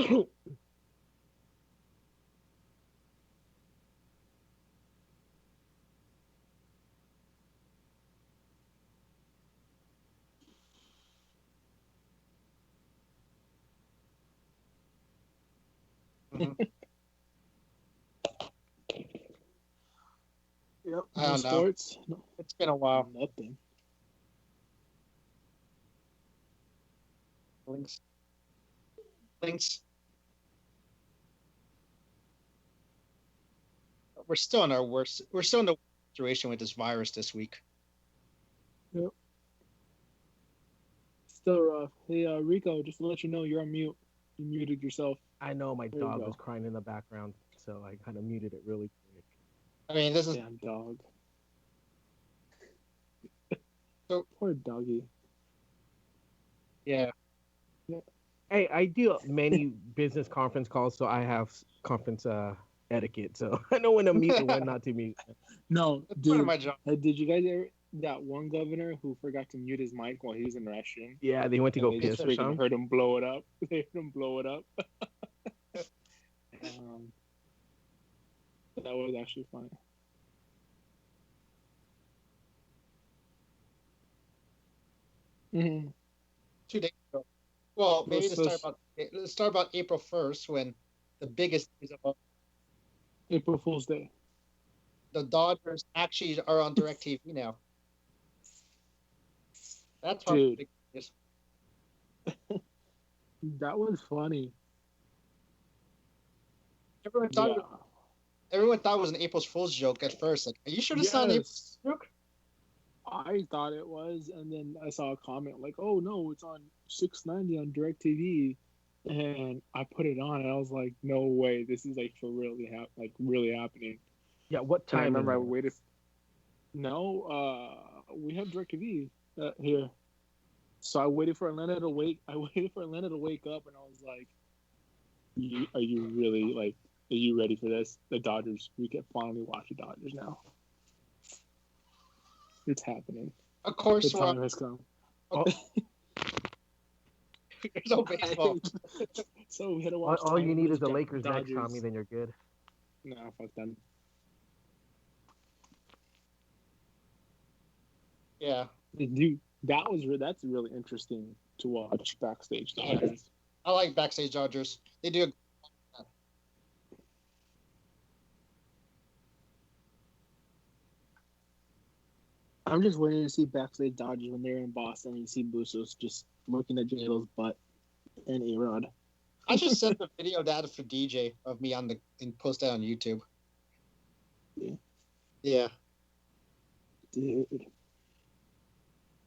Mhm. Yep. I No don't know. sports. No, It's been a while. nothing. Links. Links. We're still in our worst. We're still in the worst situation with this virus this week. Yep. Still rough. Hey, Rico, just to let you know, you're on mute. You muted yourself. I know my There you dog was go. crying in the background, so I kind of muted it really quick. I mean, this is Damn dog. so. Poor doggy. Yeah. Yeah. Hey, I do many business conference calls, so I have conference etiquette. So I know when to mute and when It's not to mute. No, part of dude. my job. Did you guys ever that one governor who forgot to mute his mic while he was in the restroom, Yeah, they went to and go they just piss or freaking something. heard him blow it up? They heard him blow it up. Um, that was actually funny. Mm-hmm. 2 days ago. Well, maybe Let's, let's let's start about April 1st when the biggest news about April Fool's Day. the Dodgers actually are on DirecTV now. That's probably the Dude, big news. that was funny. Everyone thought it was, Yeah. everyone thought it was an April Fool's joke at first. Like, are you sure this is not an April Yes. Fool's joke? I thought it was, and then I saw a comment like, "Oh no, it's on 690 on DirecTV," and I put it on, and I was like, "No way, this is like for really really happening." Yeah, what And I timing remember I though? waited. No, we have DirecTV here, so I waited for Atlanta to wake. I waited for Atlanta to wake up, and I was like, "Are you really like? Are you ready for this? The Dodgers. We can finally watch the Dodgers now. It's happening. Of The course, time has come." All, there's no baseball. So we had to all, watch all you need Tigers, is the Lakers next, Dodgers. Tommy. Then you're good. Nah, fuck them. Yeah, Dude, that's really interesting to watch backstage yeah. Dodgers. I like backstage Dodgers. They do. I'm just waiting to see backstage Dodgers when they're in Boston and you see Bustos just looking at J-Lo's butt and A-Rod. I should send the video of that for DJ of me on the and post that on YouTube. Yeah. Yeah. Dude.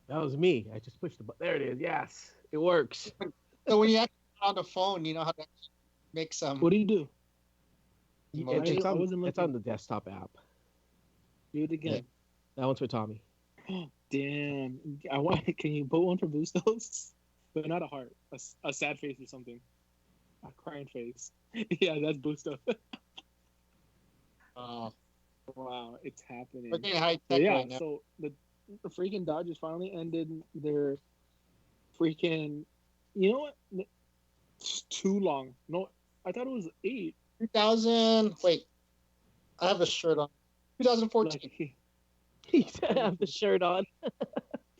That was me. I just pushed the button. There it is. Yes, it works. So when you actually on the phone, you know how to make some What do you do? emojis. I wasn't It's looking. on the desktop app. Do it again. That one's for Tommy. Damn. I want. Can you put one for Bustos? But not a heart. A sad face or something. A crying face. Yeah, that's Bustos. Uh, Wow, it's happening. we're getting high But tech yeah, right now. so the freaking Dodgers finally ended their freaking. You know what? It's too long. No, I thought it was 8. 2000. Wait, I have a shirt on. 2014. Like he, He said, "I have the shirt on."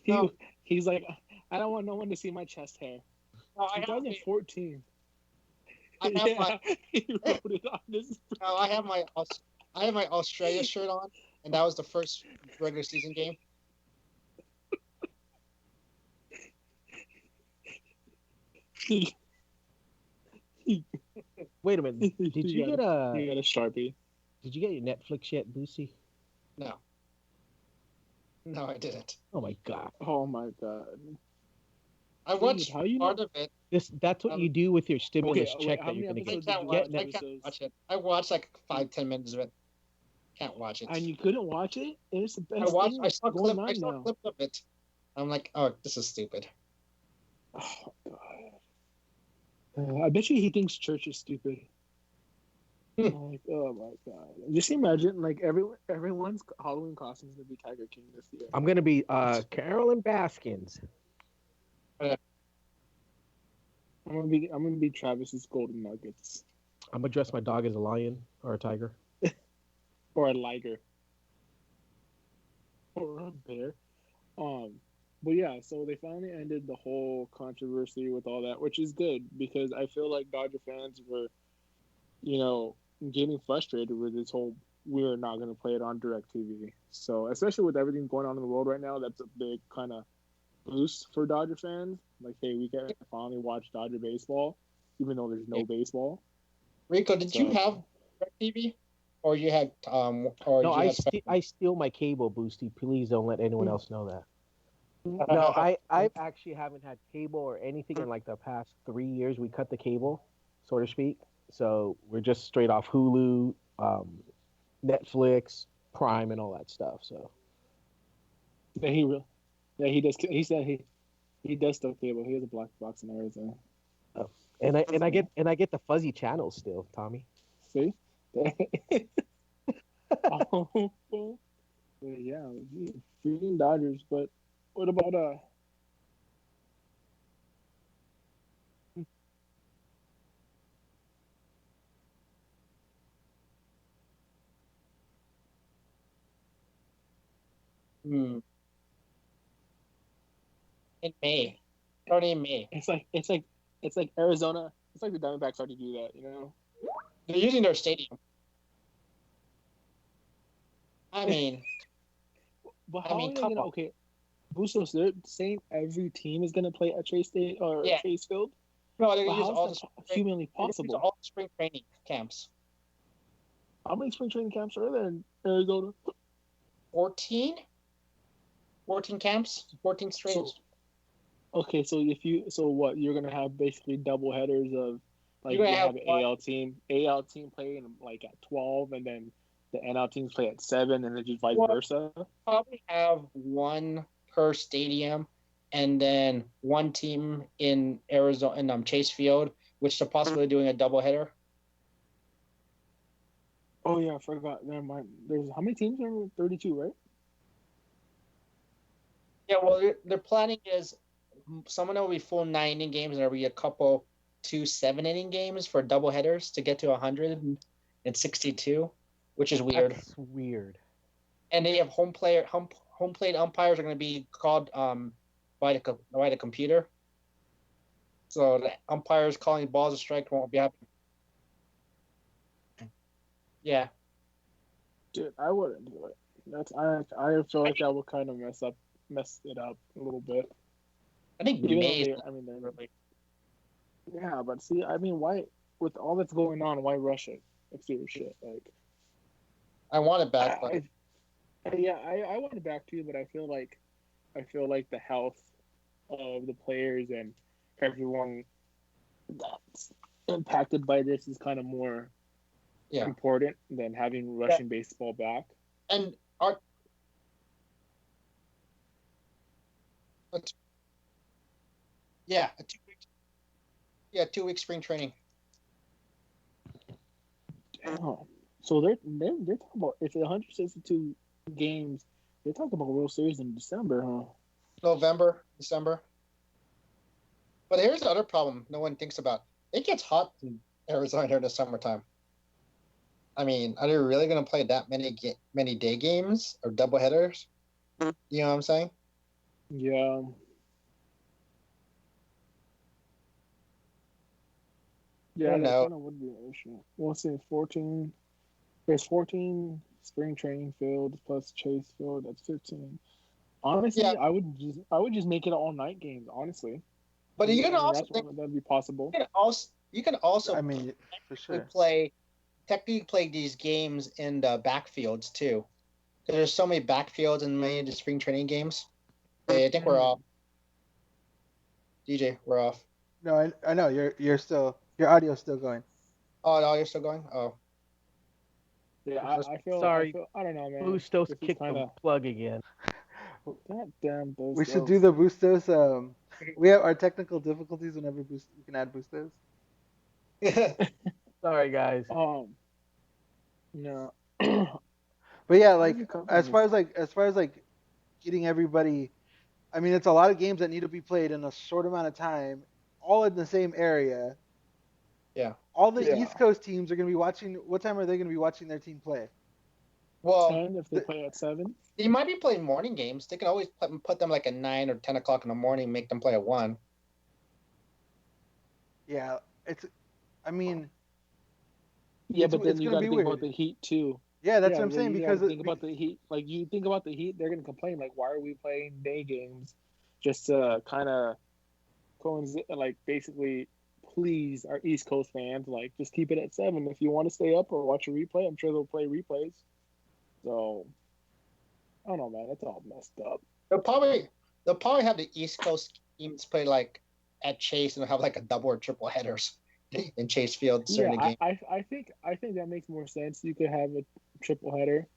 he No. he's like, I don't want no one to see my chest hair. No, I have, 2014. I have my. Yeah, he wrote it on this. No, I have my Australia shirt on, and that was the first regular season game. Wait a minute. Did you get You got a Sharpie. Did you get your Netflix yet, Boosie? No, no, I didn't. Oh my god. Oh my god. I watched how you part know? of it. That's what you do with your stimulus Okay, check wait, how that you're many gonna I get. episodes can't did you watch. get I can't Netflix? watch it. I watched like 5-10 minutes of it. Can't watch it. And you couldn't watch it? It's the I best watched. thing I saw going clip. I on saw now. clips of it. I'm like, oh, this is stupid. Oh god. I bet you he thinks church is stupid. Like, oh my god! Just imagine, like everyone's Halloween costume is gonna be Tiger King this year. I'm gonna be Carolyn Baskins. I'm gonna be Travis's golden nuggets I'm gonna dress my dog as a lion or a tiger. or a liger or a bear. Um, but yeah, so they finally ended the whole controversy with all that, which is good because I feel like Dodger fans were, you know, getting frustrated with this whole we're not going to play it on direct TV. So, especially with everything going on in the world right now, that's a big kind of boost for Dodger fans. Like, hey, we can finally watch Dodger baseball, even though there's no baseball. Rico, did you So, have DirecTV, or No, you had Spectrum? I steal my cable, Boosty. Please don't let anyone else know that. No, Uh, I actually haven't had cable or anything in like the past 3 years. We cut the cable, so to speak. So we're just straight off Hulu, Netflix, Prime, and all that stuff. So yeah, yeah, he does. He said he does still cable. He has a black box and everything. uh, and I get the fuzzy channels still, Tommy. See? Oh, yeah, freaking Dodgers. But what about hmm, in May, starting in May. it's like Arizona. It's like the Diamondbacks already do that, you know. They're using their stadium. I mean, But I how mean, are they come gonna? on. Okay, Bustos, they're saying every team is gonna play at Chase State or Yeah, Chase Field. no, they're But gonna use how is all that the humanly they're gonna use possible? all the spring training camps. How many spring training camps are there in Arizona? 14? 14 camps, 14 So strings. okay, so if you so what you're gonna have basically double headers of You're like gonna you have have an one, AL team playing like at 12, and then the NL teams play at 7, and then just vice well, versa. probably have one per stadium, and then one team in Arizona in Chase Field, which they're possibly doing a doubleheader. Oh yeah, I forgot. Never mind. There's how many teams are there? 32, right? Yeah, well, their planning is some of them will be full 9 inning games, and there'll be a couple 2 7 inning games for doubleheaders to get to 162, which is weird. That's weird. And they have home plate umpires are going to be called by the computer. So the umpires calling balls a strike won't be happening. Yeah, Dude, I wouldn't do it. I feel like that would kind of mess it up a little bit. I think Even though May is I mean, really. yeah, but see, I mean, why with all that's going on, why rush it? Like serious shit. Like, I want it back, but I, yeah, I want it back too, but I feel like the health of the players and everyone that's impacted by this is kind of more yeah, important than having yeah, Russian baseball back. and our yeah, 2 weeks, yeah, 2 week spring training. Damn. So they're talking about if 162 games, they're talking about World Series in December, huh? November, December. But here's the other problem no one thinks about. It gets hot in Arizona during the summertime. I mean, are they really going to play that many day games or double headers? You know what I'm saying? Yeah. I Yeah, don't that know. kind of would be an issue. We'll see. 14. There's 14 spring training fields plus Chase Field. That's 15. Yeah, Honestly, I would just make it all night games. Honestly, but you I can mean also that's think one that'd be possible. you can also I mean, for technically sure. play these games in the backfields too. Because there's so many backfields in many of the spring training games. Hey, I think we're Mm. off. DJ, we're off. No, I know you're still your audio's still going. Oh no, you're still going? Oh. Yeah, Let's- I Sorry, feel I don't know, man. Bustos This is kicked kind the of plug again. that damn those We should do those. the boostos. We have our technical difficulties whenever we can add boostos. Sorry, guys. No. But yeah, Why is like it coming as this? far as getting everybody, I mean, it's a lot of games that need to be played in a short amount of time, all in the same area. Yeah. All the Yeah. East Coast teams are going to be watching. What time are they going to be watching their team play? Well, 10 if they play at 7. they might be playing morning games. They can always put them like at 9 or 10 o'clock in the morning, make them play at 1. Yeah, it's. I mean, Yeah, but then it's you going to got to be think weird. about the Heat too. Yeah, that's Yeah, what I'm saying you got because to think about the Heat. Like you think about the Heat, they're gonna complain like, why are we playing day games just to kind of like basically please our East Coast fans. Like just keep it at 7 if you want to stay up or watch a replay. I'm sure they'll play replays. So I don't know, man. It's all messed up. They'll probably have the East Coast teams play like at Chase and have like a double or triple headers in Chase Field Yeah, during the game. I think that makes more sense. You could have a triple header,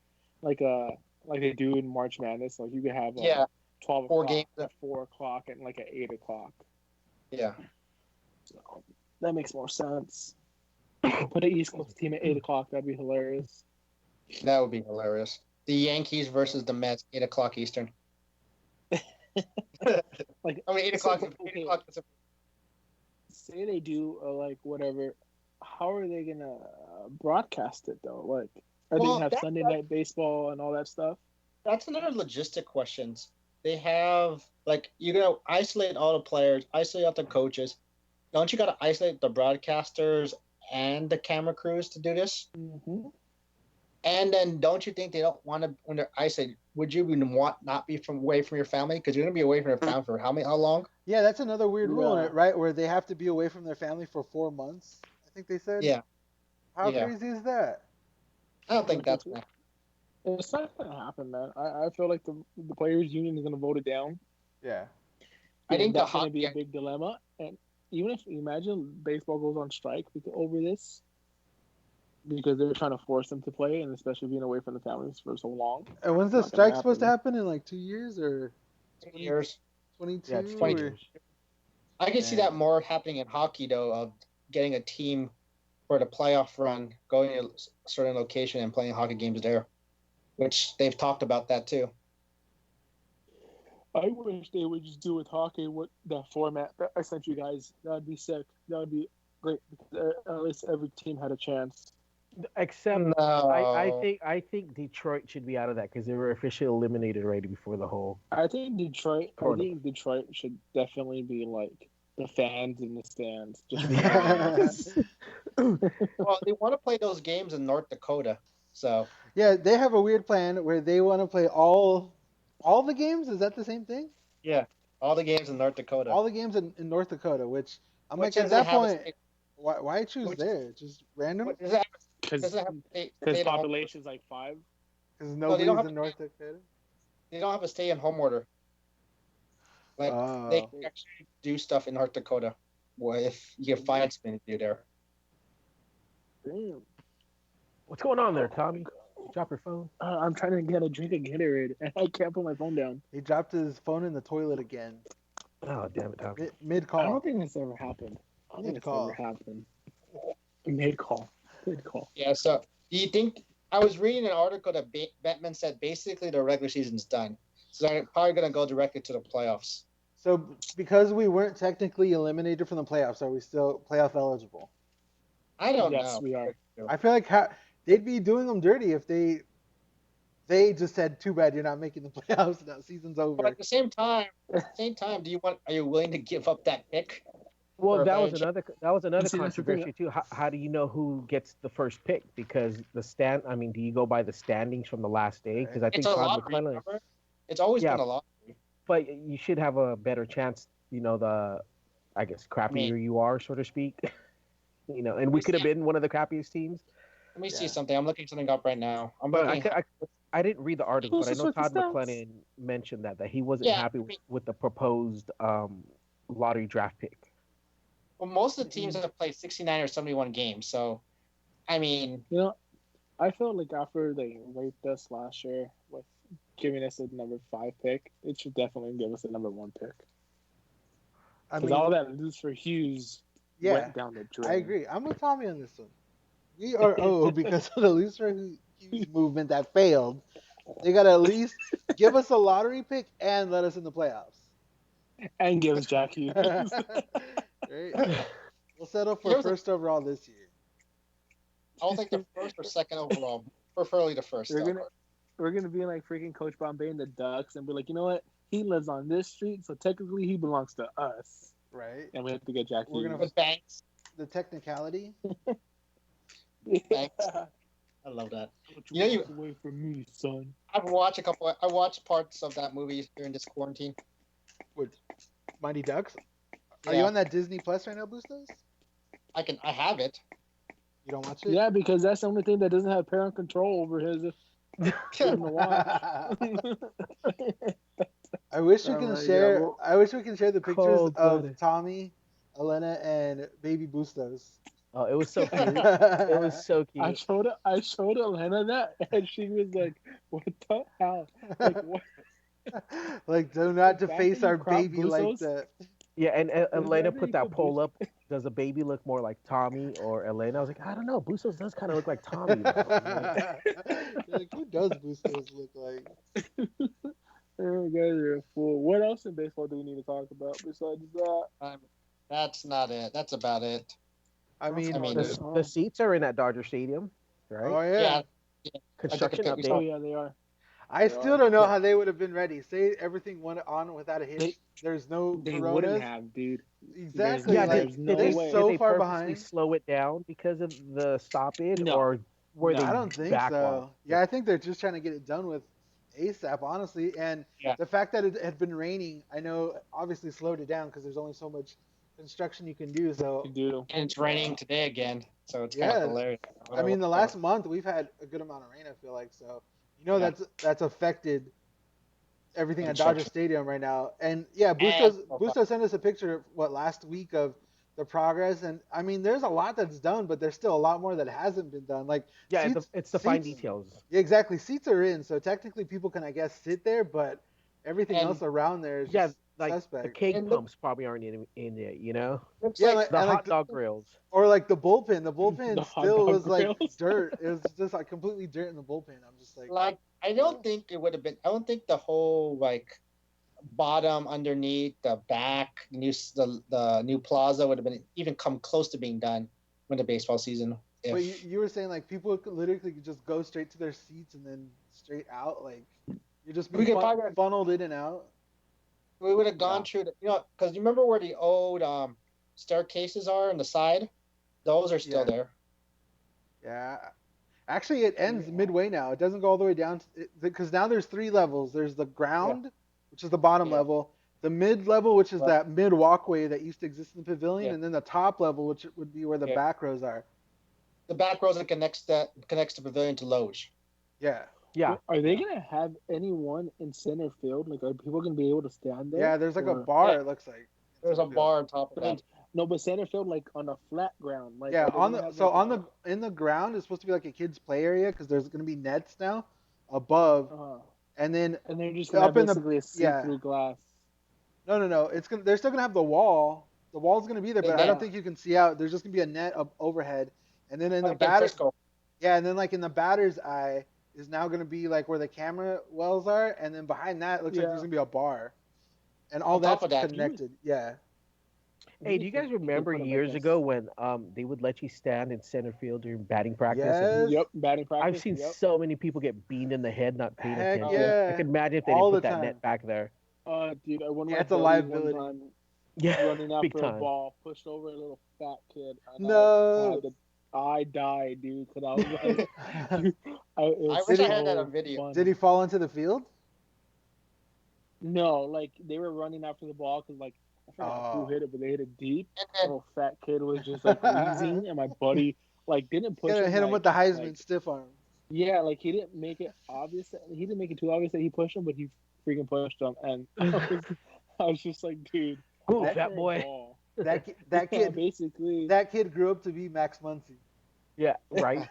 like they do in March Madness. Like you could have 12 4 o'clock, games. at 4 o'clock, and like at 8 o'clock. Yeah. So that makes more sense. Put an East Coast team at 8 o'clock. That'd be hilarious. That would be hilarious. The Yankees versus the Mets, 8 o'clock Eastern. Like 8 o'clock. so, 8 o'clock. Say they do like whatever. How are they gonna broadcast it though? Like, are they gonna have Sunday night baseball and all that stuff? That's another logistic questions. They have like you're gonna isolate all the players, isolate all the coaches. Don't you gotta isolate the broadcasters and the camera crews to do this? Mm-hmm. And then don't you think they don't want to when they're isolated? Would you want not be away from your family because you're gonna be away from your family for how long? Yeah, that's another weird rule in it, right? Where they have to be away from their family for 4 months. I think they said. Yeah. How crazy is that? I don't think that's gonna. It's not gonna happen, man. I feel like the players' union is gonna vote it down. Yeah. I think that's gonna be a big dilemma. And even if imagine baseball goes on strike over this, because they're trying to force them to play, and especially being away from the families for so long. And when's the strike supposed to happen? In like 2 years or 2 years? 22. Yeah, 20 years. I can see that more happening in hockey though, of getting a team for the playoff run, going to a certain location and playing hockey games there, which they've talked about that too. I wish they would just do with hockey what that format that I sent you guys. That would be sick. That would be great because at least every team had a chance. Except No. I think Detroit should be out of that because they were officially eliminated already before the whole. I think Detroit should definitely be like the fans in the stands. Well, they want to play those games in North Dakota, so yeah, they have a weird plan where they want to play all the games. Is that the same thing? Yeah, all the games in North Dakota. All the games in North Dakota, which I'm like at that point, why choose there? Just random? Because population's like 5. Because nobody's in North Dakota. They don't have a stay-at-home order. Like they can actually do stuff in North Dakota. Well, if you get find something to do there. Damn. What's going on there, Tommy? Drop your phone. I'm trying to get a drink of Gatorade, and I can't put my phone down. He dropped his phone in the toilet again. Oh, damn it, Tommy. Mid call. I don't think that's ever happened. Mid call. Yeah. So, do you think? I was reading an article that Bettman said basically the regular season's done, so they're probably going to go directly to the playoffs. So, because we weren't technically eliminated from the playoffs, are we still playoff eligible? I don't know. Yes, we are. I feel like they'd be doing them dirty if they just said, "Too bad you're not making the playoffs. Now season's over." But at the same time, are you willing to give up that pick? Well, that was another controversy too. How do you know who gets the first pick? Because do you go by the standings from the last day? Because I think Todd McClellan. It's always been a lottery. But you should have a better chance. Crappier you are, so to speak. And we could have been one of the crappiest teams. Let me see something. I'm looking something up right now. I didn't read the article, but I know Todd McClellan mentioned that he wasn't happy with the proposed lottery draft pick. Well, most of the teams have played 69 or 71 games, so I mean, I felt like after they raped us last year with giving us a number 5 pick, it should definitely give us a number 1 pick. Because all that lose for Hughes went down the drain. I agree. I'm with Tommy on this one. We are because of the lose for Hughes movement that failed. They got to at least give us a lottery pick and let us in the playoffs. And give us Jack Hughes. Right? We'll settle for Here's a, first overall this year. I'll take the first or second overall, preferably the first. We're Though. gonna we're gonna be like freaking Coach Bombay and the Ducks, and be like, you know what? He lives on this street, so technically he belongs to us, Right? and we have to get Jack We're gonna Hughes. With Banks, the technicality. Banks. I love that. Don't You know, walk away from me, son. I watched parts of that movie during this quarantine. With Mighty Ducks. Are Yeah. you on that Disney Plus right now, Bustos? I have it. You don't watch it? Yeah, because that's the only thing that doesn't have parent control over his him to watch. I wish we I'm can like, share. yeah, well, I wish we can share the pictures of Cold-blooded. Tommy, Elena, and baby Bustos. Oh, it was so cute. It was so I cute. showed Elena that, and she was like, "What the hell? Like what? Like, do not The fact deface that you our crop baby like Bustos? that. Yeah, and The Elena fact that put you that crop poll Bustos- up. Does a baby look more like Tommy or Elena? I was like, I don't know. Bustos does kind of look like Tommy, though. Like, who does Bustos look like? Oh, you guys are a fool. What else in baseball do we need to talk about besides that? That's not it. That's about it. I mean, I mean, The seats are in at Dodger Stadium, right? oh yeah. Yeah. I took a Construction pic. We Oh saw update. yeah, they are. I They still are. don't know Yeah. how they would have been ready. Say everything went on without a hitch. They- There's no They coronas. wouldn't have, dude. Exactly. Yeah, like there's no they're way. so did they far purposely behind. slow it down because of the stoppage, No. or were No. they I don't think backlogged? so. Yeah, I think they're just trying to get it done with ASAP, honestly. And Yeah. the fact that it had been raining, I know, obviously slowed it down because there's only so much construction you can do. So You do. And it's raining today again, so it's kind of yeah, hilarious. I mean, the last month we've had a good amount of rain. I feel like so. You know, Yeah. that's affected everything at Construction. Dodger Stadium right now. And yeah, And- Bustos sent us a picture last week of the progress, and I mean, there's a lot that's done, but there's still a lot more that hasn't been done. Like Yeah, seats, it's the fine seats- details. Yeah, exactly. Seats are in, so technically people can, I guess, sit there, but everything And- else around there is Yeah, just like the suspect. keg And look- pumps probably aren't in it, you know? Looks Yeah, like The and hot dog grills. or like the bullpen. The bullpen The hot still dog was like grills. dirt. It was just like completely dirt in the bullpen. I'm just like I don't think it would have been. I don't think the whole like bottom underneath the back the new plaza would have been even come close to being done when the baseball season. If But you were saying like people could literally just go straight to their seats and then straight out. Like you're just We being could probably- funneled in and out. we would have gone Yeah. through the, because you remember where the old staircases are on the side, those are still Yeah. there. Yeah. Actually, it ends midway now. It doesn't go all the way down because now there's 3 levels. There's the ground, which is the bottom Yeah. level, the mid level, which is Right. that mid walkway that used to exist in the pavilion, Yeah. and then the top level, which would be where the Yeah. back rows are. The back rows that connects the pavilion to Loge. Yeah. Yeah. Are they gonna have anyone in center field? Like, are people gonna be able to stand there? Yeah, there's like a Or- bar, Yeah. it looks like. There's a bar on top of But, like, that. no, but center field like on a flat ground. Like, Yeah, are they on gonna the have, so like, on the in the ground is supposed to be like a kids play area because there's going to be nets now above, and then and they're just gonna up have in the- basically a yeah. see-through glass. no, it's gonna they're still gonna have the wall. The wall's gonna be there, but I don't think you can see out. There's just gonna be a net up overhead, and then in the Like in batter, Frisco. yeah, and then like in the batter's eye is now gonna be like where the camera wells are, and then behind that it looks like there's Yeah. gonna be a bar, and all On top that's of that, connected. Yeah. Hey, do you guys remember years ago when they would let you stand in center field during batting practice? And Yes. Yep, batting practice. I've seen Yep. so many people get beamed in the head not paying Heck attention. yeah. I can imagine if they All didn't the put that time. net back there. Dude, one of Yeah, my it's a buddies liability. one time Yeah, running big after a time. ball, pushed over a little fat kid. And No. I died, dude, because I was like, it I was wish I so had that on video. funny. Did he fall into the field? No, like they were running after the ball because like I forgot who Oh. hit it, but they hit it deep. And then Little fat kid was just like wheezing, and my buddy like didn't push Gonna him. hit him like- with the Heisman like- stiff arm. yeah, like he didn't make it obvious. He didn't make it too obvious that he pushed him, but he freaking pushed him, and I was just like, dude, Ooh, that's fat for a boy. ball. That Yeah, kid basically. that kid grew up to be Max Muncy. Yeah, right.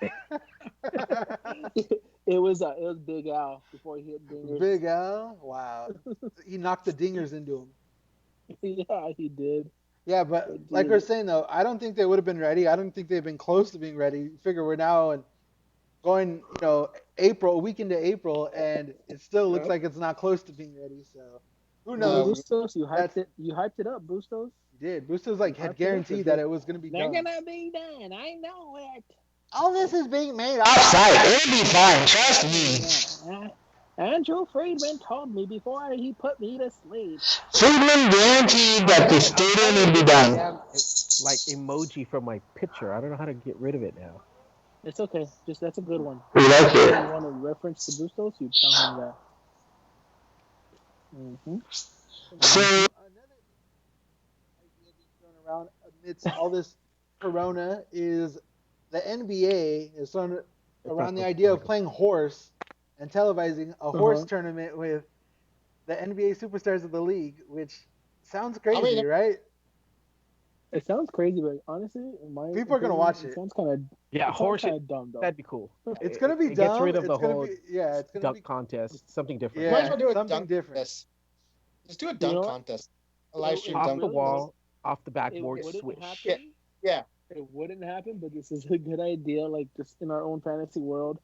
It was Big Al before he hit dingers. Big Al, wow, he knocked the dingers into him. Yeah, he did. Yeah, but But like dude- we're saying though, I don't think they would have been ready. I don't think they've been close to being ready. Figure we're now and going, April, a week into April, and it still looks Yep. like it's not close to being ready. So Who knows? Bustos, you That's hyped it. You hyped it up, Bustos. he did. Bustos like You had hyped it up. guaranteed that it was gonna be They're done. gonna be done. I know it. All this is being made offside. It'll be fine. Trust me. Yeah. Andrew Friedman told me before he put me to sleep. Friedman guaranteed that the stadium would be done. Damn, like emoji from my picture. I don't know how to get rid of it now. It's okay. Just that's a good one. We like If you it. want to reference to Bustos, you tell him that. So another idea being thrown around amidst all this corona is the NBA is thrown around the idea of playing horse and televising a horse tournament with the NBA superstars of the league, which sounds crazy, right? It sounds crazy, but honestly, people are gonna watch it. It sounds kind of horse. Kind of dumb, though. That'd be cool. It's gonna be it dumb. Gets rid of it's the gonna whole be it's gonna dunk be contest. Something different. Yeah, Might as well do a something dunk different. contest. Just do a dunk contest. A live stream off dunk the contest. wall, off the backboard, It wouldn't swish. happen. Yeah. It wouldn't happen, but this is a good idea. Like just in our own fantasy world,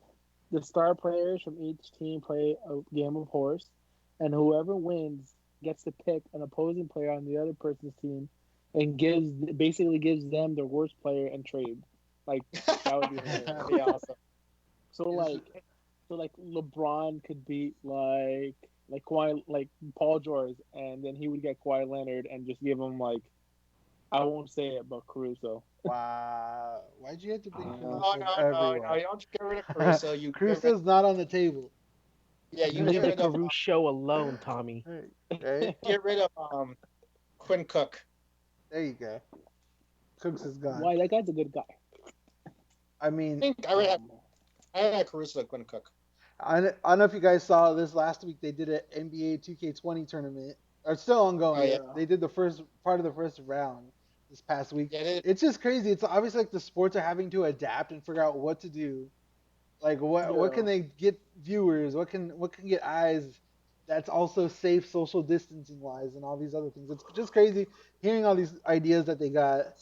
the star players from each team play a game of horse, and whoever wins gets to pick an opposing player on the other person's team, and basically gives them the worst player and trade. Like that would be hilarious. That'd be awesome. So like LeBron could beat like Paul George, and then he would get Kawhi Leonard and just give him like, I won't say it, but Caruso. Wow. Why'd you have to bring Caruso No, everywhere? you don't get rid of Caruso. Caruso's not on the table. Yeah, you Leave get the rid of Caruso show alone, Tommy. Right? get rid of Quinn Cook. There you go. Cooks is gone. Why? That guy's a good guy. I mean, I would have Caruso and Quinn Cook. I don't know if you guys saw this last week. They did an NBA 2K20 tournament. It's still ongoing. Oh, yeah. They did the first part of the first round this past week. Yeah, it's just crazy. It's obviously like the sports are having to adapt and figure out what to do. Like what can they get viewers? What can get eyes? That's also safe social distancing wise and all these other things. It's just crazy hearing all these ideas that they got.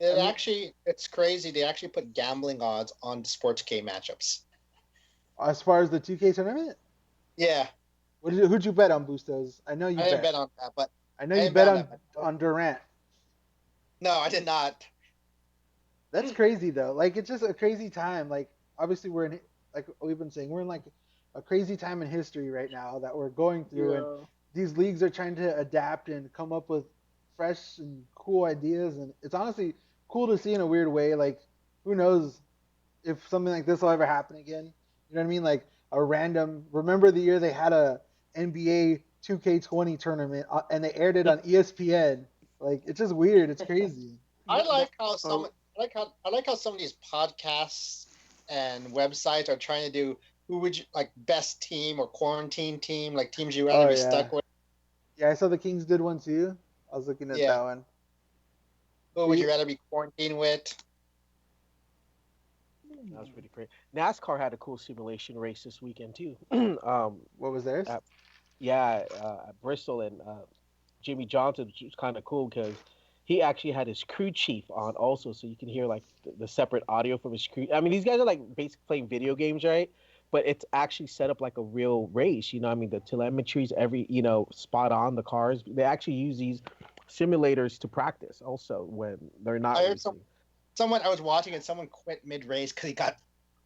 It's crazy. They actually put gambling odds on Sports K matchups. As far as the 2K tournament? Yeah. Who'd you bet on, Bustos? I know you I didn't bet on that, but I know you bet on Durant. No, I did not. That's crazy though. Like it's just a crazy time. Like obviously we're in, like we've been saying, we're in like a crazy time in history right now that we're going through, and these leagues are trying to adapt and come up with fresh and cool ideas, and it's honestly cool to see in a weird way. Like who knows if something like this will ever happen again? You know what I mean? Like a random. Remember the year they had a NBA 2K20 tournament and they aired it on ESPN. Like it's just weird. It's crazy. I like how some of these podcasts and websites are trying to do who would you like best team or quarantine team, like teams you rather be stuck with. Yeah, I saw the Kings did one too. I was looking at that one. Who would you rather be quarantined with? That was pretty great. NASCAR had a cool simulation race this weekend too. What was theirs? At Bristol, and Jimmy Johnson, which was kind of cool because he actually had his crew chief on also, so you can hear like the separate audio from his crew. I mean, these guys are like basically playing video games, right? But it's actually set up like a real race. You know, I mean, the telemetry's spot on. The cars, they actually use these simulators to practice also when they're not racing. I was watching and someone quit mid-race because he got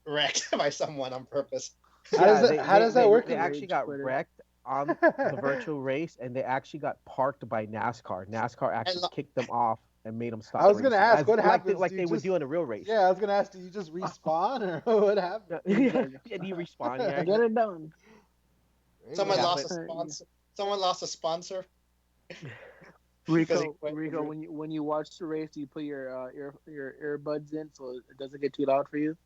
wrecked by someone on purpose. How does that work? They actually got wrecked on the virtual race, and they actually got parked by NASCAR. NASCAR actually kicked them off and made them stop. I was going to ask, what happens? Like they would do in a real race. Yeah, I was going to ask, do you just respawn or what happened? Yeah, do you respawn? Yeah, get it done. Someone lost a sponsor. Someone lost a sponsor. Rico, when you watch the race, do you put your earbuds in so it doesn't get too loud for you?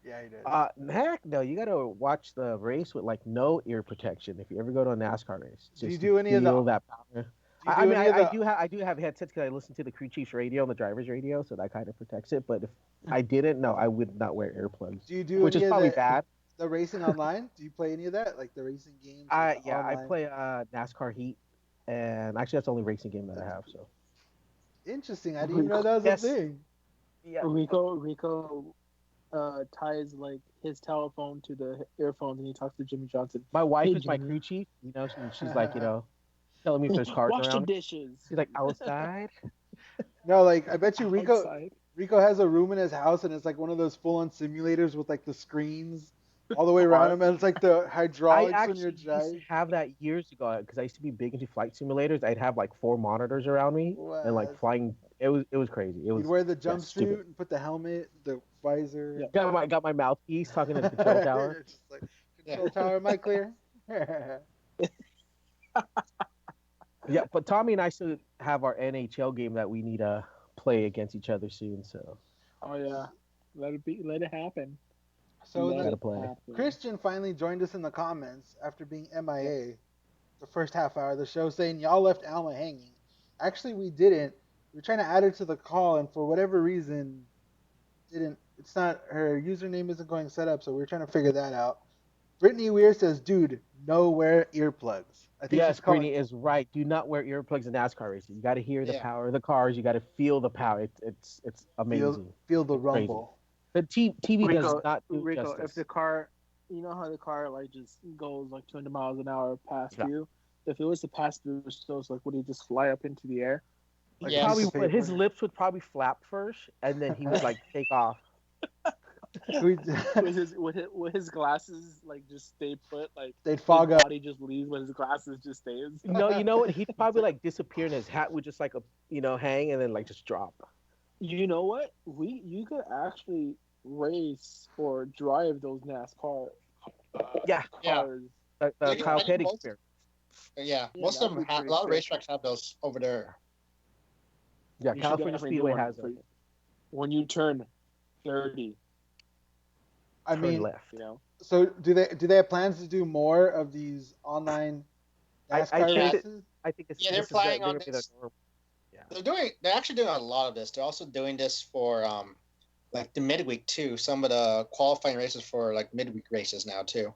Yeah, he does. Heck no, you gotta watch the race with like no ear protection. If you ever go to a NASCAR race, do you do any of that power? I do have headsets because I listen to the crew chief's radio and the driver's radio, so that kind of protects it. But if I didn't, no, I would not wear earplugs. Do you do which is probably bad. The racing online? Do you play any of that, like the racing games? I play NASCAR Heat, and actually that's the only racing game that I have. So interesting. I didn't even know that was a thing. Yeah, Rico ties like his telephone to the earphones and he talks to Jimmy Johnson. My wife is my crew chief. You know, she's like, telling me if there's cars Wash the around. dishes. He's like outside. No, like I bet you Outside. Rico has a room in his house and it's like one of those full on simulators with like the screens all the way around him and it's like the I hydraulics when you're actually used to driving. have that years ago because I used to be big into flight simulators. I'd have like 4 monitors around me and like What? flying. It was crazy. It You'd was wear the yeah, jumpsuit stupid. and put the helmet, the visor. Yeah. Got my mouthpiece talking to the control tower. It's just like Yeah. control tower, am I clear? Yeah, but Tommy and I still have our NHL game that we need to play against each other soon. So Oh yeah. Let it happen. So Let then gotta it play. happen. Christian finally joined us in the comments after being MIA the first half hour of the show, saying y'all left Alma hanging. Actually, we didn't. We were trying to add her to the call, and for whatever reason, didn't. It's not her username isn't going set up, so we are trying to figure that out. Brittany Weir says, "Dude, no wear earplugs." I think yes, she's calling. Greeny is right. Do not wear earplugs in NASCAR racing. You got to hear the Yeah. power of the cars. You got to feel the power. It's amazing. Feel the It's crazy. rumble. The TV does not do Rico, justice. if the car, you know how the car like just goes like 200 miles an hour past Yeah. you. If it was to pass through those, like would he just fly up into the air? Like Yes. a piece Probably of would. His paper. lips would probably flap first, and then he would like take off. We- Would his glasses like just stay put? Like They'd his fog up. body just leaves, but his glasses just stays. No, you know what? He'd probably like disappear, and his hat would just like hang, and then like just drop. You know what? You could actually race or drive those NASCAR Yeah. cars. The Yeah, Kyle I think Petty most- experience. Yeah, Yeah, most of that'd them be have, a pretty lot of sick. racetracks have those over there. Yeah, You should California definitely do Speedway one has for it. when you turn 30. I Turn mean, left. You know. so do they have plans to do more of these online I NASCAR think that- races? I think it's Yeah, they're this is planning they're on gonna be the this. norm. They're actually doing a lot of this. They're also doing this for like the midweek too. Some of the qualifying races for like midweek races now too.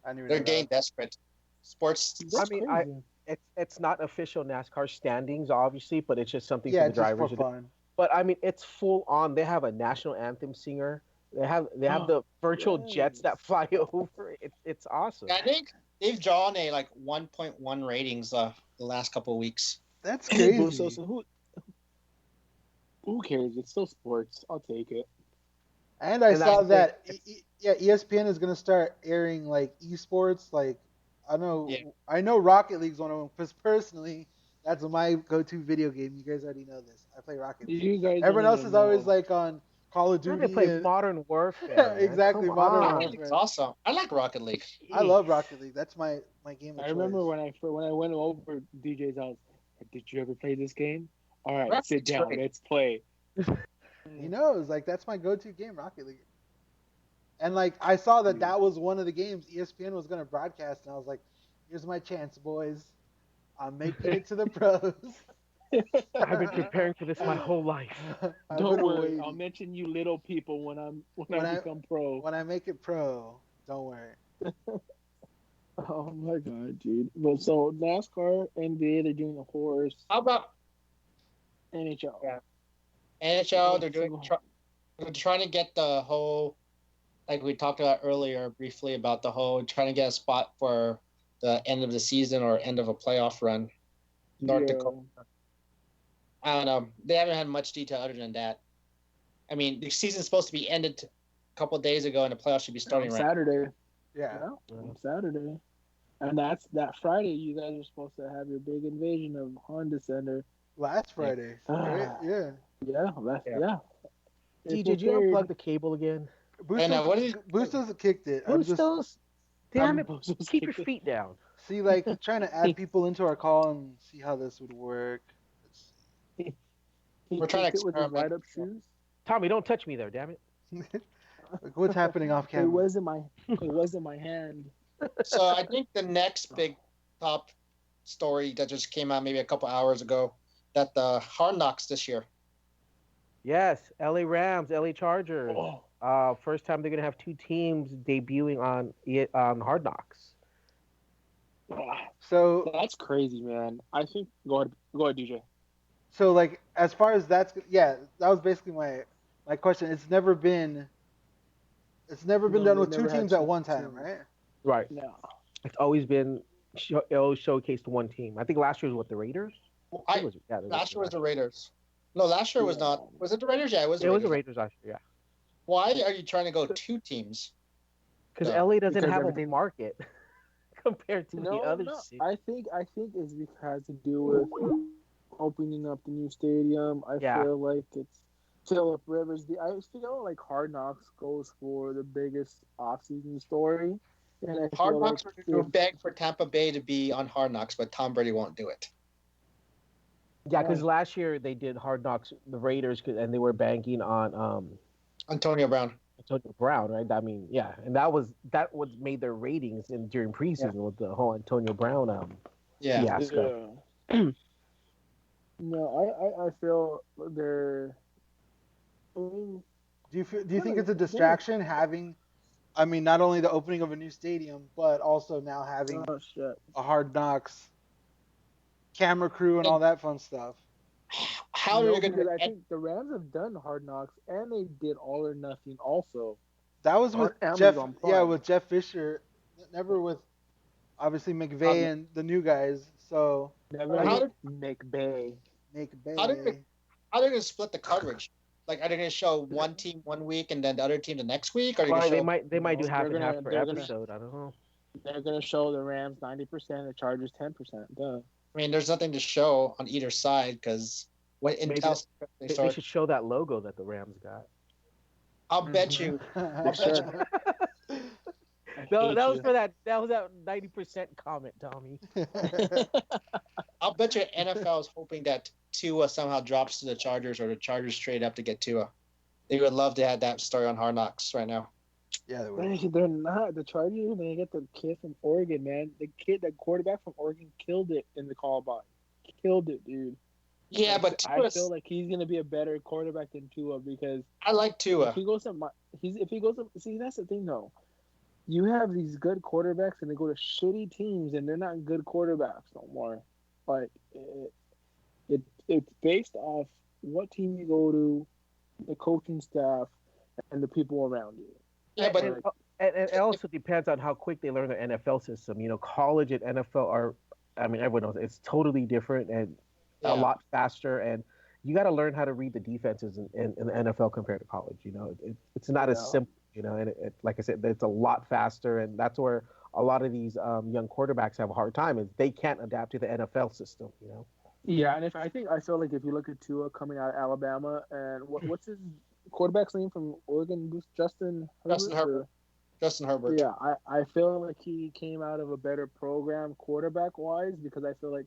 I knew They're that. getting desperate. Sports. That's mean, crazy. It's not official NASCAR standings, obviously, but it's just something Yeah, for the just for drivers to do. fun. But I mean, it's full on. They have a national anthem singer. They have the virtual jets that Yes. fly over. It's awesome. I think they've drawn a like 1.1 ratings the last couple of weeks. That's But crazy. so who cares? It's still sports. I'll take it. And I And saw I that think ESPN is gonna start airing like esports. Like Yeah. I know Rocket League's one of them because personally, that's my go-to video game. You guys already know this. I play Rocket League. You guys. Everyone don't else even is always know. like on Call of Then Duty. they play and- Modern Warfare. Man. Exactly, Come Modern on. Rocket League's Warfare. awesome. I like Rocket League. I love Rocket League. That's my game of I choice. remember when I went over DJ's house. Did you ever play this game? All right, Rocket sit League's down. great. Let's play. He knows, like that's my go-to game, Rocket League. And like I saw that was one of the games ESPN was gonna broadcast, and I was like, "Here's my chance, boys. I'm making it to the pros." I've been preparing for this my whole life. I've Don't been worry, waiting. I'll mention you little people when I become pro. When I make it pro, don't worry. Oh my god, dude! But so NASCAR, NBA, they're doing a horse. How about NHL. Yeah. NHL? They're trying to get the whole, like we talked about earlier briefly about the whole trying to get a spot for the end of the season or end of a playoff run. North Dakota. I don't know. They haven't had much detail other than that. I mean, the season's supposed to be ended a couple of days ago, and the playoffs should be starting on right. Saturday. Yeah. On Saturday. And that's that Friday. You guys are supposed to have your big invasion of Honda Center. Last Friday. Right? Yeah. Yeah. DJ, did you unplug the cable again? Bustos kicked it. I'm just Bustos? Damn it! Bustos Keep your kicked it. feet down. see like trying to add people into our call and see how this would work. He We're trying to kicked it with his experiment. light-up shoes. Tommy, don't touch me there, damn it. Like, what's happening off It camera? wasn't my hand. So I think the next big top story that just came out maybe a couple hours ago that the Hard Knocks this year. Yes, LA Rams, LA Chargers. Oh, First time they're gonna have two teams debuting on Hard Knocks. So that's crazy, man. I think go ahead, DJ. so like as far as that was basically my question. It's never been No, done they with two never had teams at two one time, teams. right? Right. No. It's always been it'll showcase one team. I think last year was what, the Raiders. I think I it was, yeah, last year was the Raiders. No, last year was not. Yeah. Was it the Raiders? Yeah, it was the It was the Raiders. Raiders last year, yeah. Why are you trying to go two teams? Because No. LA doesn't Because have a everything. market compared to the No, other no. cities. I think it's because to do with opening up the new stadium. I Yeah. feel like it's Philip Rivers. I feel like Hard Knocks goes for the biggest offseason story, and I Hard feel like Knocks were beg for Tampa Bay to be on Hard Knocks, but Tom Brady won't do it. Yeah, because last year they did Hard Knocks, the Raiders, and they were banking on Antonio Brown. Antonio Brown, right? I mean, yeah, and that was made their ratings in during preseason with the whole Antonio Brown Yeah. fiasco. Yeah. No, I feel they're. I mean, Do you think it's a distraction having? I mean, not only the opening of a new stadium, but also now having oh shit. a Hard Knocks camera crew and all that fun stuff. How are No, you going because to I think the Rams have done Hard Knocks and they did All or Nothing also. That was with On Jeff. Amazon Yeah, Prime. with Jeff Fisher. Never with obviously McVay Um, and the new guys. So Never How did- McBay. McVay. how are they going to split the coverage? Like, are they going to show one team one week and then the other team the next week? Or are they Or going to they show? might do No, half and they're half gonna- per they're gonna- episode. I don't know. They're gonna show the Rams 90%, the Chargers 10%. Duh. I mean, there's nothing to show on either side because when Maybe until they They start, should show that logo that the Rams got. I'll bet you. They should. I No, hate that was you. for that. That was that 90% comment, Tommy. I'll bet you NFL is hoping that Tua somehow drops to the Chargers or the Chargers trade up to get Tua. They would love to have that story on Hard Knocks right now. Yeah, they would. They're not the Chargers. They get the kid from Oregon, man. The quarterback from Oregon killed it in the combine. Killed it, dude. Yeah, but I Tua, feel like he's gonna be a better quarterback than Tua because I like if Tua. he goes to see, that's the thing though. You have these good quarterbacks and they go to shitty teams and they're not good quarterbacks no more. Like it's based off what team you go to, the coaching staff, and the people around you. Yeah, but And it also depends on how quick they learn the NFL system. You know, college and NFL are, I mean, everyone knows it's totally different and Yeah. a lot faster. And you got to learn how to read the defenses in the NFL compared to college. You know, it's not as simple. You know, and like I said, it's a lot faster, and that's where a lot of these young quarterbacks have a hard time is they can't adapt to the NFL system. You know. Yeah, and I feel like if you look at Tua coming out of Alabama and what's his quarterback's name from Oregon, Justin Herbert. Justin Herbert. Yeah, I feel like he came out of a better program quarterback wise because I feel like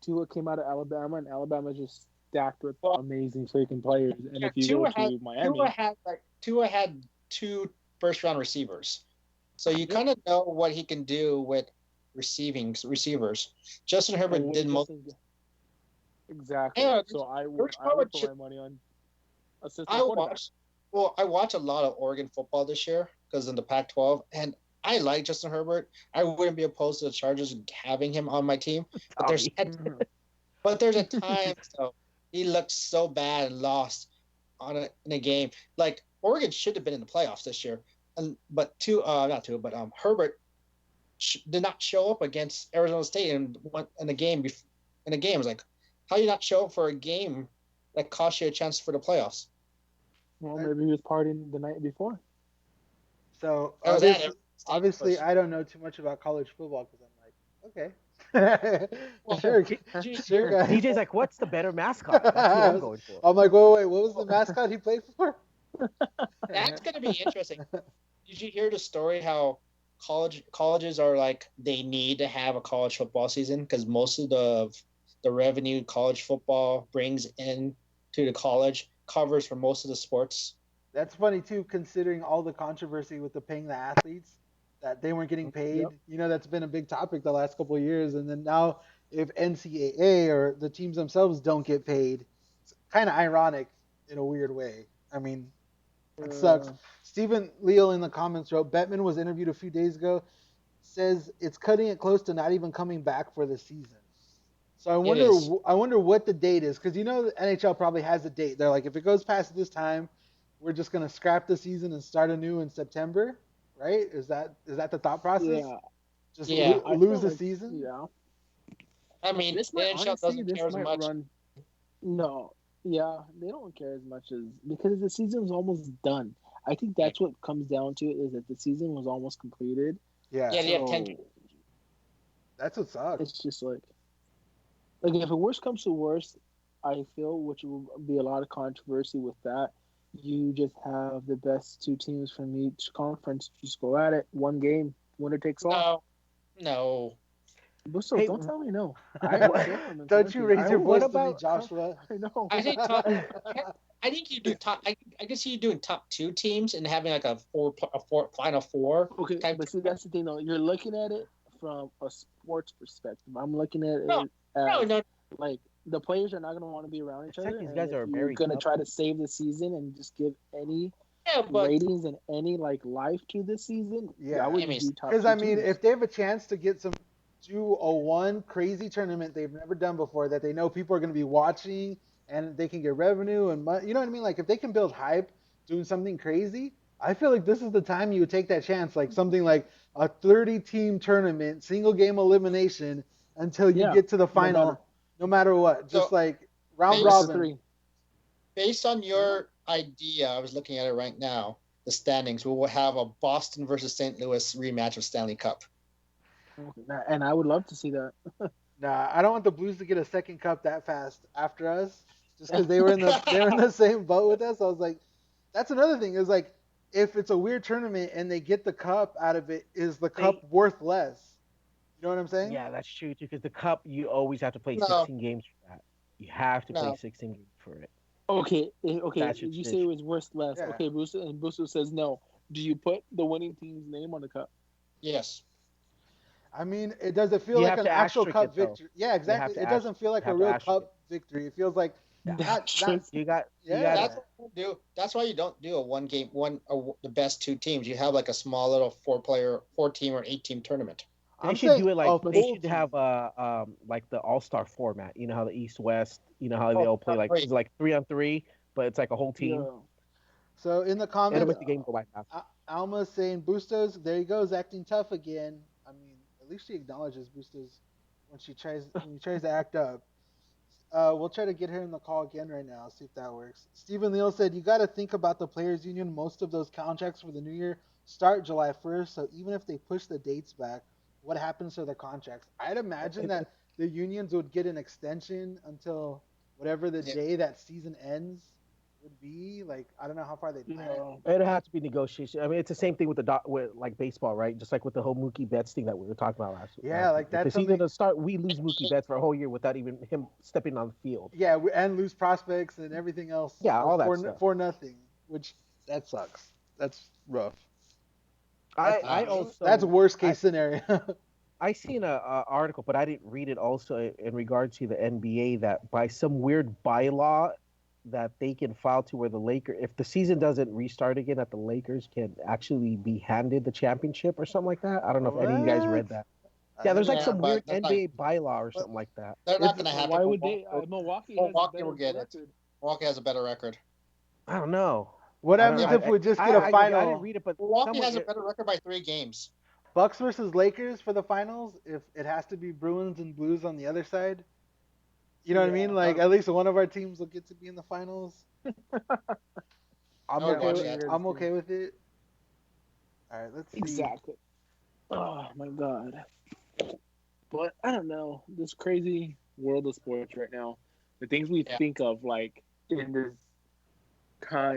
Tua came out of Alabama and Alabama's just stacked with amazing freaking players. And if you go to Miami, Tua had 2 first-round receivers, so you kind of know what he can do with receivers. Justin Herbert did most. Exactly. Yeah, so I would put my money on assistant quarterback. I watch a lot of Oregon football this year because in the Pac-12, and I like Justin Herbert. I wouldn't be opposed to the Chargers having him on my team, but there's a time so he looked so bad and lost in a game. Like Oregon should have been in the playoffs this year, but Herbert did not show up against Arizona State in a game. It was like, how do you not show up for a game that cost you a chance for the playoffs? Well, maybe he was partying the night before. So obviously, I don't know too much about college football because I'm like, okay, sure, guys. DJ's like, what's the better mascot? That's what I'm going for. I'm like, wait, what was the mascot he played for? That's gonna be interesting. Did you hear the story how colleges are like they need to have a college football season because most of the revenue college football brings in to the college covers for most of the sports. That's funny too, considering all the controversy with the paying the athletes that they weren't getting paid. Yep. You know, that's been a big topic the last couple of years. And then now, if NCAA or the teams themselves don't get paid, it's kind of ironic in a weird way. I mean, it sucks. Stephen Leal in the comments wrote, Bettman was interviewed a few days ago, says it's cutting it close to not even coming back for the season. So I wonder what the date is, because you know the NHL probably has a date. They're like, if it goes past this time, we're just gonna scrap the season and start anew in September, right? Is that the thought process? Yeah, Just Yeah. I lose feel the like season. yeah. I mean, This the might NHL honestly, doesn't this care as might much. run. No, yeah, they don't care as much as because the season's almost done. I think Yeah, that's what comes down to it is that the season was almost completed. Yeah, yeah, they have 10. So that's what sucks. it's just like if the worst comes to worst, I feel which will be a lot of controversy with that. You just have the best two teams from each conference just go at it. One game, winner takes all. No, no. Busso, Hey, don't tell me no. I will what kill him in Don't you quarantine. raise I your will. voice what to me, about Joshua. I know. I think top. I think you do top. I can see you doing top two teams and having like a final four Okay, type. but see, that's the thing though. You're looking at it from a sports perspective. I'm looking at No, it as no. like the players are not going to want to be around each it's like other, these and guys if are you're married going to try couple. to save the season and just give any Yeah, but ratings and any like life to the season, I Yeah, would I mean, just do top because two I mean, teams. if they have a chance to get some do a one crazy tournament they've never done before that they know people are going to be watching and they can get revenue and money, you know what I mean? Like if they can build hype doing something crazy, I feel like this is the time you would take that chance, like something like a 30-team tournament, single game elimination until you Yeah, get to the no matter final, no matter what, just so like round best based of robin. three. based on Yeah, your idea, I was looking at it right now. The standings. We will have a Boston versus St. Louis rematch of Stanley Cup. and I would love to see that. Nah, I don't want the Blues to get a second cup that fast after us, just because they were in the same boat with us. I was like, that's another thing. Is like, if it's a weird tournament and they get the cup out of it, is the cup They worth less? You know what I'm saying? Yeah, that's true too. Because the cup, you always have to play No, 16 games for that. You have to play no. 16 games for it. Okay, okay. That's your You say it tradition. was worth less. Yeah. Okay, Bruce and Bruce says no. Do you put the winning team's name on the cup? Yes. I mean, it doesn't feel You like have an to actual asterisk it cup though. victory. Yeah, You exactly. have to It doesn't feel you like a have to real asterisk it. cup victory. It feels like Yeah, not. you got you Yeah. That's gotta. what you do. That's why you don't do a one game the best two teams. You have like a small little 4 team or 8 team tournament. They I'm should saying do it like a they full should have team. like the All Star format. You know how the East West. You know how they Oh, all play like great. it's like 3-on-3, but it's like a whole team. Yeah, So in the It'll comments, make the game go by faster. Alma's saying Bustos, there he goes, acting tough again. I mean, at least she acknowledges Bustos when he tries to act up. We'll try to get her in the call again right now, see if that works. Stephen Leal said, you got to think about the players' union. Most of those contracts for the new year start July 1st, so even if they push the dates back, what happens to the contracts? I'd imagine It, that the unions would get an extension until whatever the Yeah. day that season ends would be. Like, I don't know how far they plan it. yeah. It'd have to be negotiation. I mean, it's the same thing with with like baseball, right? Just like with the whole Mookie Betts thing that we were talking about Yeah, last week. like If the that's season something. doesn't start, we lose Mookie Betts for a whole year without even him stepping on the field. Yeah, and lose prospects and everything else Yeah, all that for stuff. for nothing, which that sucks. That's rough. That's I that's also worst case scenario. I seen a article, but I didn't read it. Also, in regard to the NBA, that by some weird bylaw that they can file to where the Lakers, if the season doesn't restart again, that the Lakers can actually be handed the championship or something like that. I don't know if any of you guys What? read that. Yeah, I there's like Yeah, some didn't. but weird that's not. NBA bylaw or But something like that. they're not It's going to happen. Why would they? Milwaukee has a Milwaukee will better get it. record. Milwaukee has a better record. I don't know. what I don't know. happens Yeah, if we just get a Again, I didn't final read it, but Milwaukee someone has a better record by 3 games. Bucks versus Lakers for the finals? If it has to be Bruins and Blues on the other side, you know what I mean? Yeah, Like I, at least one of our teams will get to be in the finals. I'm I would okay. watch one With, of that. your I'm teams. okay with it. All right, let's see. Exactly. Oh my god. But I don't know. This crazy world of sports right now. The things we Yeah. think of like in this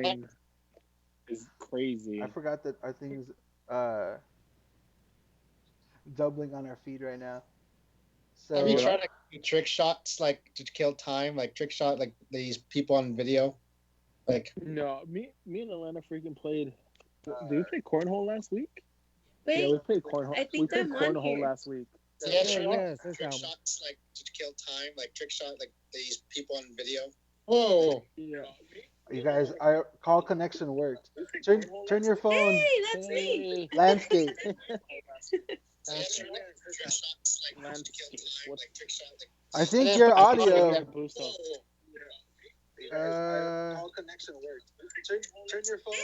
And time is crazy. I forgot that our thing's uh, doubling on our feed right now. have you So Yeah. tried to do trick shots like to kill time, like trick shot, like these people on video? Like, No, me and Atlanta freaking played. Did we play cornhole last week? Yeah, Wait, we played cornhole. I We think played I'm on cornhole here. last week. yeah, Yeah, yeah, it says trick that. shots like to kill time, like trick shot, like these people on video. Whoa! Yeah. you guys, our call connection worked. Turn your phone Hey, that's me. Hey, landscape. That's trick shots like to kill landscape. time, What? like trick shot, like. I And think then your fucking audio. yeah. Boost up. Uh, Connection worked. Turn your phone.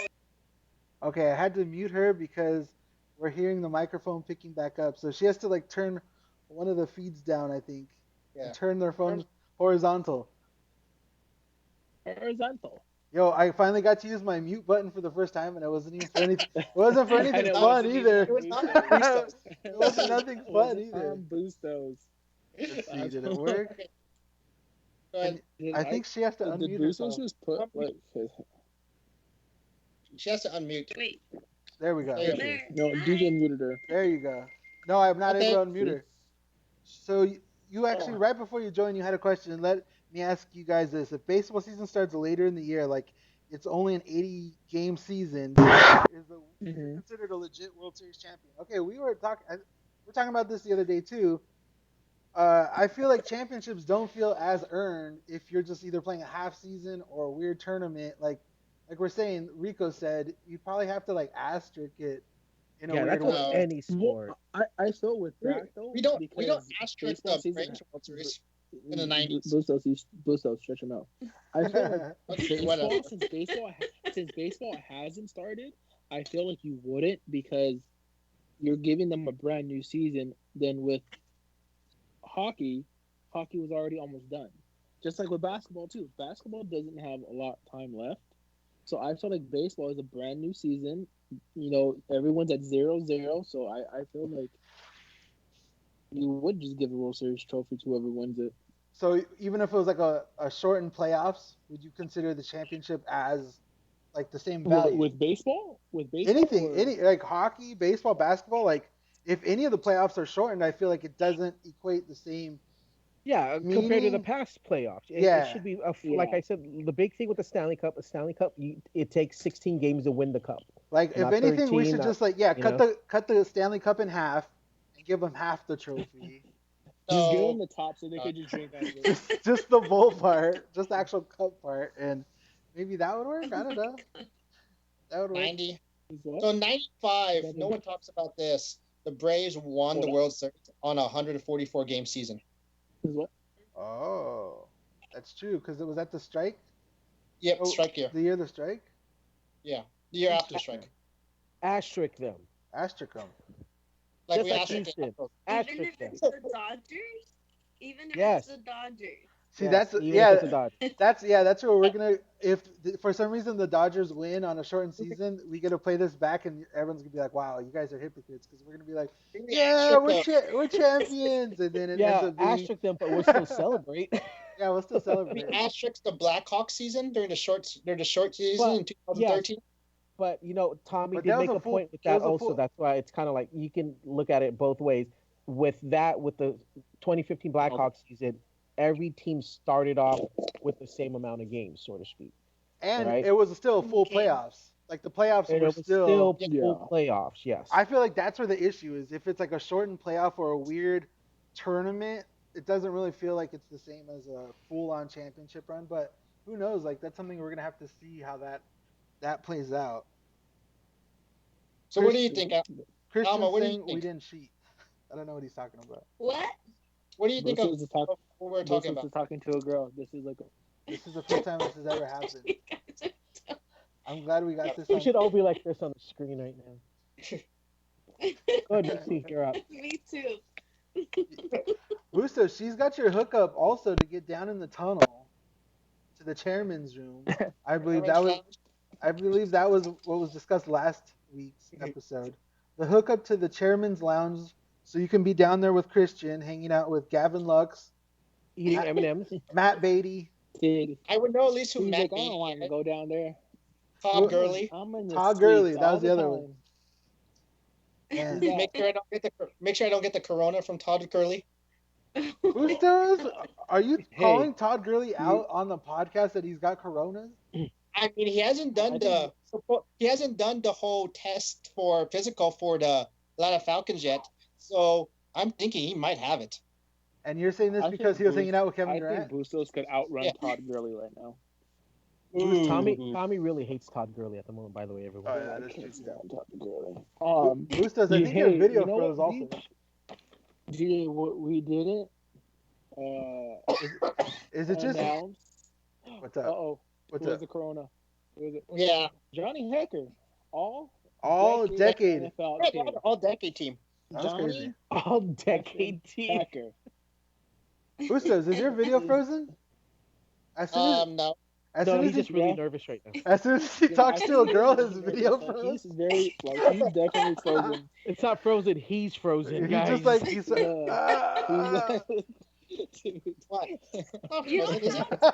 okay, I had to mute her because we're hearing the microphone picking back up. So she has to like turn one of the feeds down, I think, and turn their phone horizontal. Horizontal. Yo, I finally got to use my mute button for the first time, and it wasn't even for anything. It wasn't for anything it fun wasn't either. It was not Bustos. It wasn't nothing fun either. Bustos. Let's see, did it work? Okay, go ahead. I think she has to Did unmute Bustos herself. just put like? She has to unmute. Wait, There we go. There you there. No, DJ muted her. There you go. No, I'm not Okay. able to unmute her. So you actually, right before you joined, you had a question. Let me ask you guys this: if baseball season starts later in the year, like it's only an 80-game season, is Mhm. considered a legit World Series champion? Okay, we're talking about this the other day too. I feel like championships don't feel as earned if you're just either playing a half season or a weird tournament. Like we're saying, Rico said, you probably have to like asterisk it in a Yeah, weird that's with way. any sport. I feel with that though. We don't because asterisk baseball the season Braves World Series in the Mm, 90s. Bustos, stretch him out. I feel like Okay, baseball, whatever. since baseball hasn't started, I feel like you wouldn't because you're giving them a brand new season. Then with hockey was already almost done. Just like with basketball too. Basketball doesn't have a lot of time left. So I feel like baseball is a brand new season. You know, everyone's at 0-0. So I feel like you would just give the World Series trophy to whoever wins it. So even if it was like a shortened playoffs, would you consider the championship as like the same value? With baseball? Anything, or... any like hockey, baseball, basketball, like if any of the playoffs are shortened, I feel like it doesn't equate the same. Yeah, compared to the past playoffs, it should be like I said. The big thing with the Stanley Cup, it takes 16 games to win the cup. Like if Not anything, we 13, should not, just like cut the Stanley Cup in half and give them half the trophy. Just give So them the top so they could just drink out of it. just the bowl part, just the actual cup part, and maybe that would work. I don't know. That would work. 90. What? So 95. No one talks about this. The Braves won the World Series on a 144 game season. What? Oh, that's true because it was at the strike. Yep, strike year. The year of the strike. Yeah, the year after the strike. Asterisk them. Asterisk them. Like Just we like asterisk Houston. it. Even if it's the Dodgers? Even if Yes. it's the Dodgers. See, Yes, that's even if it's a Dodge. that's where we're gonna. If for some reason the Dodgers win on a shortened season, we get to play this back, and everyone's gonna be like, "Wow, you guys are hypocrites," because we're gonna be like, "Yeah, we're champions," and then it ends up being asterisk them, but we'll still celebrate. Yeah, we'll still We celebrate. asterisk the Blackhawks season during the short season in 2013. Yes, but Tommy But did that was make a a full- point with it was that a also. full- That's why it's kind of like you can look at it both ways. With the 2015 Blackhawks season, every team started off with the same amount of games, so to speak. And right? it was still full Okay. playoffs. Like the playoffs And were it was still. full playoffs. Yes. I feel like that's where the issue is. If it's like a shortened playoff or a weird tournament, it doesn't really feel like it's the same as a full-on championship run. But who knows? Like that's something we're gonna have to see how that plays out. So what do you think? Christian's Alma, what do you saying we think? didn't cheat. I don't know what he's talking about. What? What do you think of Bustos what we're talking about? talking to a girl. This is like This is the first time this has ever happened. I'm glad we got this. We should all be like this on the screen right now. Go ahead, Lucy, you're up. Me too. Busto, she's got your hookup also to get down in the tunnel to the chairman's room. I believe that was what was discussed last week's episode. The hookup to the chairman's lounge, so you can be down there with Christian, hanging out with Gavin Lux, Eating M&Ms. Matt Beatty, I would know at least who He's Matt like, I don't want to Beatty, go down there. Todd Gurley. I'm in the Todd streets Gurley, that all was the other one. time. and Yeah. Make sure I don't get the corona from Todd Gurley. Bustos, are you Hey. calling Todd Gurley out on the podcast that he's got coronas? I mean, he hasn't done the whole test for physical for the Atlanta Falcons yet. So I'm thinking he might have it. And you're saying this I because think he was hanging out with Kevin I Durant? think Bustos could outrun Yeah. Todd Gurley right now. Tommy really hates Todd Gurley at the moment, by the way, everyone. Oh, yeah, that is I can't true. stand Todd Gurley. Bustos, I think your video froze also. Gee, what we did it. Is it just announced. what's up? Uh-oh. What's Who was up? the corona? Who was it? Yeah. Johnny Hecker. All All decade. NFL Yeah, team. they had an all-decade team. That was Johnny crazy. All decade team. Packer. Bustos, is your video frozen? As soon as No. as No, soon as he's he just really Yeah. nervous right now. as soon as he Yeah, talks I to a think girl, he's his nervous. video Like, froze. he's very he's definitely frozen. It's not frozen. He's frozen, He's guys. just like he's like, Yeah. He's "Ah." like, dude. What? Oh, You frozen, don't is have it? to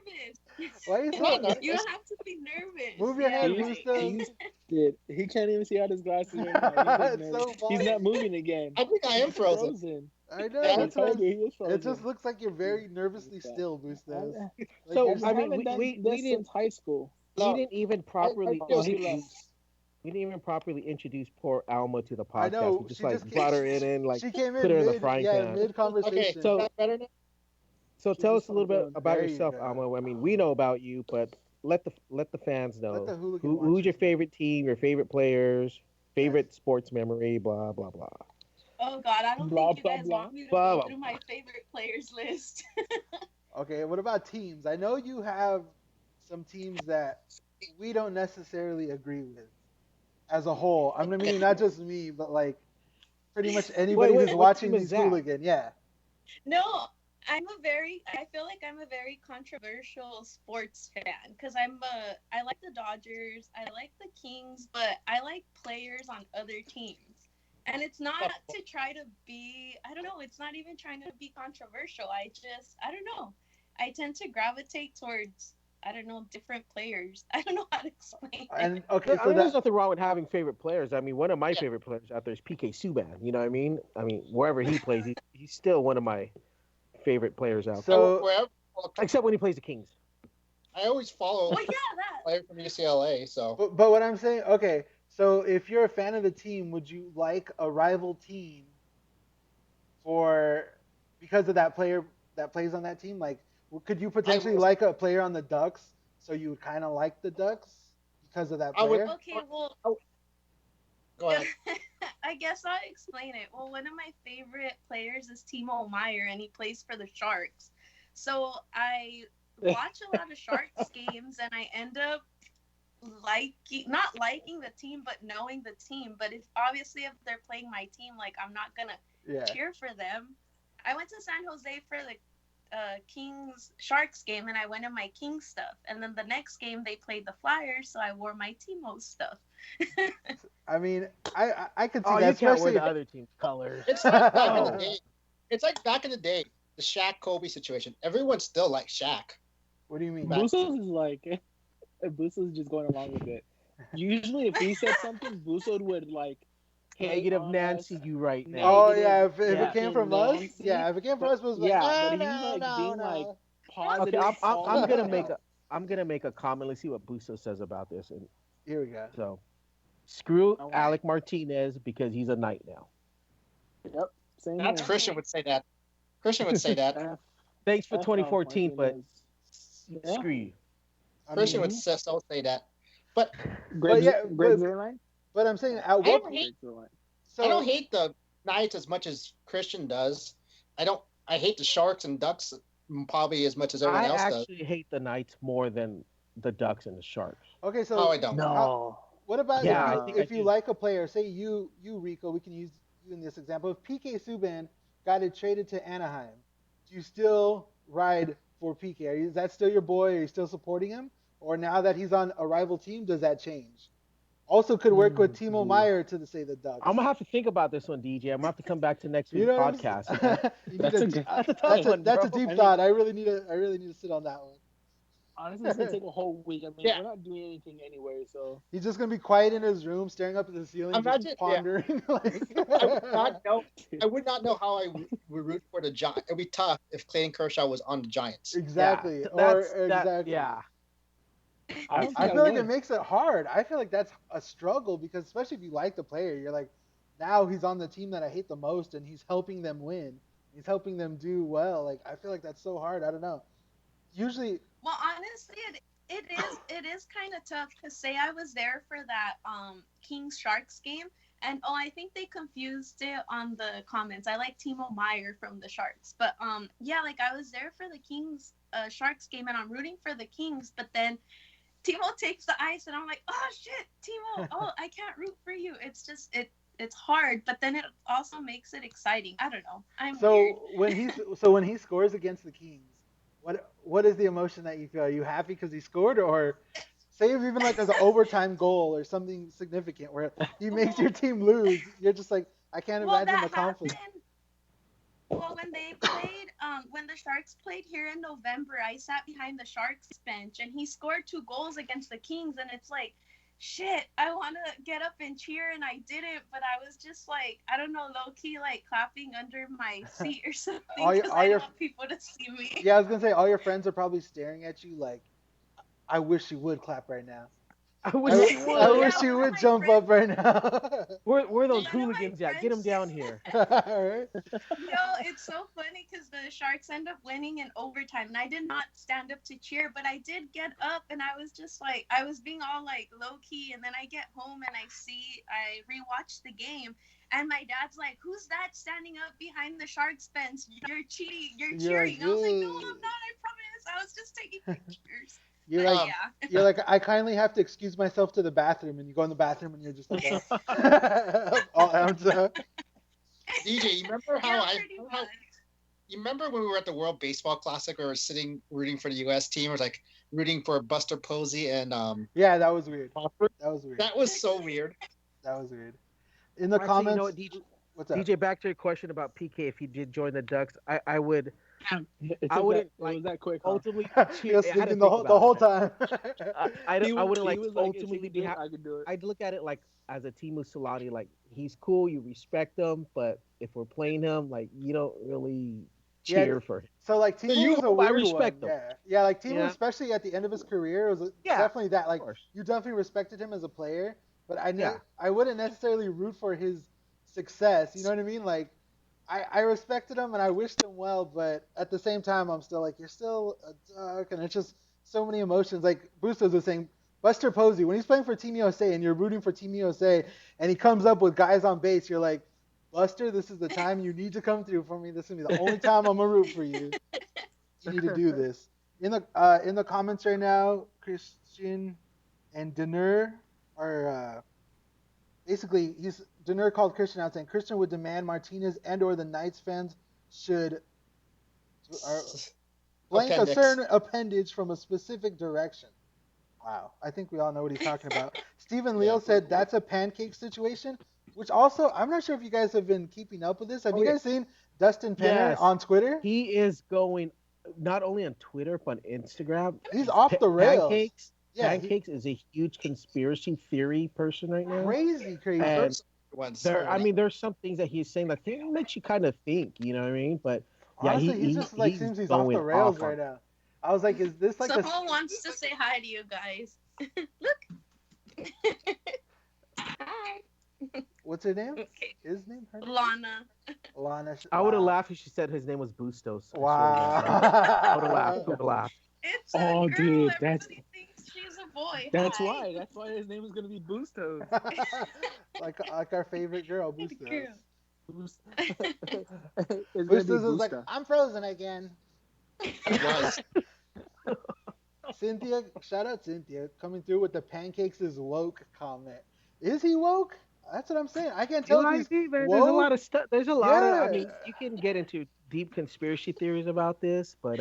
be nervous. Why are you No, so no. You don't have to be nervous. Move your hand, Yeah, He's, Bustos. he's dude, he can't even see out his glasses right now. He's, It's nervous. so He's bad. not moving again. I think I am He's frozen. I know. Yeah, I That's what told you he is it frozen. just looks like you're very nervously still, Bustos. Like So, you're I mean, haven't done we this didn't since high school. we No, didn't even I properly feel he introduce. left. We didn't even properly introduce poor Alma to the podcast. I know, We just she like just came- brought her in, like she came put in her in the mid, frying pan. mid Okay, conversation. So- is that better now? So She tell just us a little bit talked about There you yourself, go. Alma. I mean, we know about you, but let the fans Let know the hooligan who's watchers your know. favorite team, your favorite players, favorite sports memory, blah blah blah. Oh God, I don't Blah, think you blah, guys blah. want me to Blah, go blah. through my favorite players list. Okay, what about teams? I know you have some teams that we don't necessarily agree with as a whole. I'm meaning not just me, but like pretty much anybody wait, who's what watching team is these that? hooligan. Yeah. No, I feel like I'm a very controversial sports fan because I like the Dodgers, I like the Kings, but I like players on other teams. And it's not to try to be, I don't know, it's not even trying to be controversial. I don't know. I tend to gravitate towards, I don't know, different players. I don't know how to explain it. And okay, I so mean, there's that nothing wrong with having favorite players. I mean, one of my Yeah. favorite players out there is PK Subban. You know what I mean? I mean, wherever he plays, he's still one of my favorite players out there. so Wherever, Except when he plays the Kings. I always follow Well, yeah, that. player from UCLA, so but what I'm saying, okay, so if you're a fan of the team, would you like a rival team for because of that player that plays on that team? Like, could you potentially will- like a player on the Ducks, so you would kind of like the Ducks because of that I would- player? Okay, well, go ahead. I guess I'll explain it. Well, one of my favorite players is Timo Meyer, and he plays for the Sharks. So I watch a lot of Sharks games, and I end up not liking the team, but knowing the team. But if they're playing my team, like I'm not gonna Yeah. cheer for them. I went to San Jose for the Kings Sharks game, and I went in my Kings stuff. And then the next game they played the Flyers, so I wore my Timo stuff. I mean, I could see Oh, that, you can't wear especially the other team's colors. It's like back in the Oh. day. It's like back in the day, the Shaq Kobe situation. Everyone still likes Shaq. what do you mean? Bustos is like, Bustos is just going along with it. Usually, if we said something, Bustos would like Negative on Nancy, us. you right now. Oh Negative yeah, if yeah. it came from us, Nancy, yeah, if it came from us, it was like, yeah, ah, but he's no, like no, being no. like Okay, positive. I'm gonna all make the I'm gonna make a comment. Let's see what Busto says about this. And Here we go. so, screw Okay. Alec Martinez because he's a Knight now. time. Yep, same That's here. Christian would say that. Christian would say that. F- Thanks for F 2014, but Martinez. screw you. I Christian mean, would so say that. But Greg, yeah, Greg but- Zerline? but I'm saying at I what don't hate- Greg Zerline. so I don't hate the Knights as much as Christian does. I hate the Sharks and Ducks probably as much as everyone I else does. actually hate the Knights more than the Ducks and the Sharks. Okay, so Oh, I don't. No. what about Yeah, if I think you, I if you do. like a player, say you Rico, we can use you in this example. If PK Subban got it traded to Anaheim, do you still ride for PK? Is that still your boy? Are you still supporting him? Or now that he's on a rival team, does that change? Also, could work with Timo Meyer to say the Ducks. I'm gonna have to think about this one, DJ. I'm gonna have to come back to next You week's know what I'm podcast. saying? Okay? You That's need a a, good- That's a tough one, that's a bro. deep I mean- thought. I really need to sit on that one. Honestly, it's gonna take a whole week. I mean, Yeah. we're not doing anything anyway, so He's just gonna be quiet in his room, staring up at the ceiling, Imagine- just pondering. Like, I would not know. I would not know how I would root for the Giants. It'd be tough if Clayton Kershaw was on the Giants. exactly. Yeah, Or that- exactly. yeah. I don't I think feel like would. it makes it hard. I feel like that's a struggle because especially if you like the player, you're like, now he's on the team that I hate the most, and he's helping them win. He's helping them do well. Like I feel like that's so hard. I don't know. Usually, Well, honestly, it is kind of tough because say I was there for that Kings Sharks game, and I think they confused it on the comments. I like Timo Meyer from the Sharks, but yeah, like I was there for the Kings Sharks game, and I'm rooting for the Kings, but then Timo takes the ice, and I'm like, oh shit, Timo, oh, I can't root for you. It's just it's hard, but then it also makes it exciting. I don't know. I'm weird. When he scores against the Kings, what is the emotion that you feel? Are you happy because he scored, or say if even like there's an overtime goal or something significant where he makes your team lose, you're just like, I can't Well, imagine the that conflict. happened. Well, when they played, when the Sharks played here in November, I sat behind the Sharks bench, and he scored 2 goals against the Kings, and it's like, shit, I want to get up and cheer, and I didn't, but I was just like, I don't know, low key, like clapping under my seat or something, because I didn't want people to see me. Yeah, I was gonna say all your friends are probably staring at you like, I wish you would clap right now. I wish you I would. wish you would jump up right now. Where are those One of my hooligans at? Get them friends down here. Alright. Yo, it's so funny because the Sharks end up winning in overtime, and I did not stand up to cheer, but I did get up, and I was just like, I was being all like low key, and then I get home and I rewatch the game, and my dad's like, "Who's that standing up behind the Sharks bench? You're cheating, you're cheering." I was like, "No, I'm not. I promise. I was just taking pictures." You're But like, yeah. you're like, I kindly have to excuse myself to the bathroom, and you go in the bathroom, and you're just like, all amped up. DJ, you remember how Yeah, I pretty how, much. you remember when we were at the World Baseball Classic, where we were sitting rooting for the U.S. team, or like rooting for Buster Posey and Yeah, that was weird. Crawford? That was weird. That was so weird. That was weird. In the Actually, you know comments, what, DJ? what's up? DJ, back to your question about PK. If he did join the Ducks, I would. I It wouldn't was that quick, huh? ultimately He cheer. was I had to thinking think the about whole it. time. I wouldn't He like was like, if ultimately she be can do it, happy. I can do it. I'd look at it like as a Timu Solati, like he's cool, you respect him, but if we're playing him, like you don't really Yeah, cheer for him. so like So Timo you was a I weird one. respect him. Yeah, like Timo, Yeah, especially at the end of his career, was yeah, definitely that. of Like course. you definitely respected him as a player, but Yeah, I wouldn't necessarily root for his success. You know what I mean? Like I respected him and I wished him well, but at the same time, I'm still like, you're still a duck, and it's just so many emotions. Like Bustos was saying, Buster Posey, when he's playing for Team USA and you're rooting for Team USA, and he comes up with guys on base, you're like, Buster, this is the time you need to come through for me. This is gonna be the only time I'm gonna root for you. You need to do this. In the comments right now, Christian and Denner are basically he's Denner called Christian out saying Christian would demand Martinez and or the Knights fans should blank a appendix. certain appendage from a specific direction. Wow, I think we all know what he's talking about. Stephen Leal said that's a pancake situation, which also I'm not sure if you guys have been keeping up with this. Have oh you yeah, guys seen Dustin Penner yes. on Twitter? He is going not only on Twitter but on Instagram. He's off the rails. Pancakes. Yeah, Pancakes is a huge conspiracy theory person right now, crazy. I've heard and some good ones there. I already. mean, there's some things that he's saying that makes you kind of think. You know what I mean? But yeah, Honestly, he just like he's seems he's off going the rails off on right it. now. I was like, is this like Someone wants to say hi to you guys. Look. Hi. what's her name? Okay. His name? Her name? Lana. Lana. I would have Wow. laughed if she said his name was Bustos. I Wow. swear to God. I would have laughed. I would have laughed. It's a Oh, girl. dude, Everybody thinks she's a boy. that's Hi. why. That's why his name is gonna be Bustos. like our favorite girl, Good Bustos. girl. It's gonna be Bustos is like, Busta. I'm frozen again. It was. Cynthia, shout out Cynthia, coming through with the pancakes is woke comment. Is he woke? That's what I'm saying. I can't tell if he's There's a lot woke. of stuff. There's a lot of. I Yeah. mean, you can get into deep conspiracy theories about this, but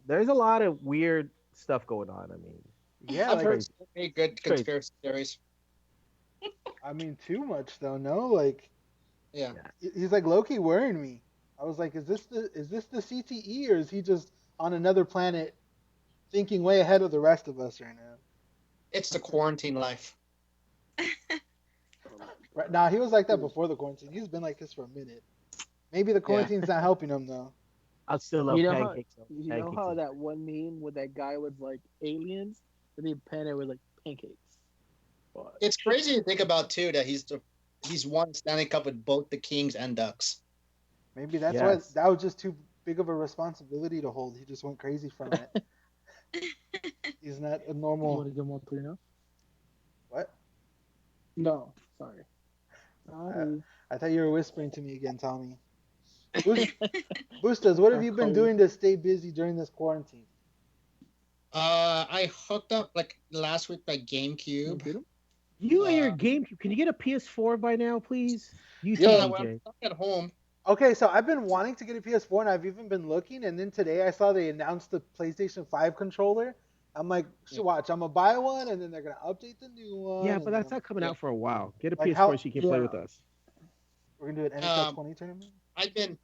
there's a lot of weird stuff going on. I mean, Yeah, I've like heard so many good It's crazy. conspiracy theories. I mean too much though, no? Like Yeah. he's like Loki worrying me. I was like, is this the CTE or is he just on another planet thinking way ahead of the rest of us right now? It's the quarantine life. Right now, he was like that before the quarantine. He's been like this for a minute. Maybe the quarantine's not helping him though. I still love You know how pancakes. though. you know Pancakes how is- that one meme with that guy was like aliens, and the Penner was like pancakes. But It's crazy to think about too that he's won Stanley Cup with both the Kings and Ducks. Maybe that's Yes. why that was just too big of a responsibility to hold. He just went crazy from it. He's not a you normal. want to give him 3-0? What? No, sorry. Sorry. I thought you were whispering to me again, Tommy. Boostas, what have you been Cold. doing to stay busy during this quarantine? I hooked up like last week by You GameCube. beat him? You and your Uh, GameCube. Can you get a PS4 by now, please? You too, yeah, Yo, when I'm DJ. stuck at home. okay, so I've been wanting to get a PS4 and I've even been looking, and then today I saw they announced the PlayStation 5 controller. I'm like, Yeah. watch, I'm gonna buy one, and then they're gonna update the new Yeah, one, but and then that's not coming Yeah. out for a while. Get a like PS4 how so you can play Yeah. with us. we're gonna do an NHL Um, 20 tournament. I've been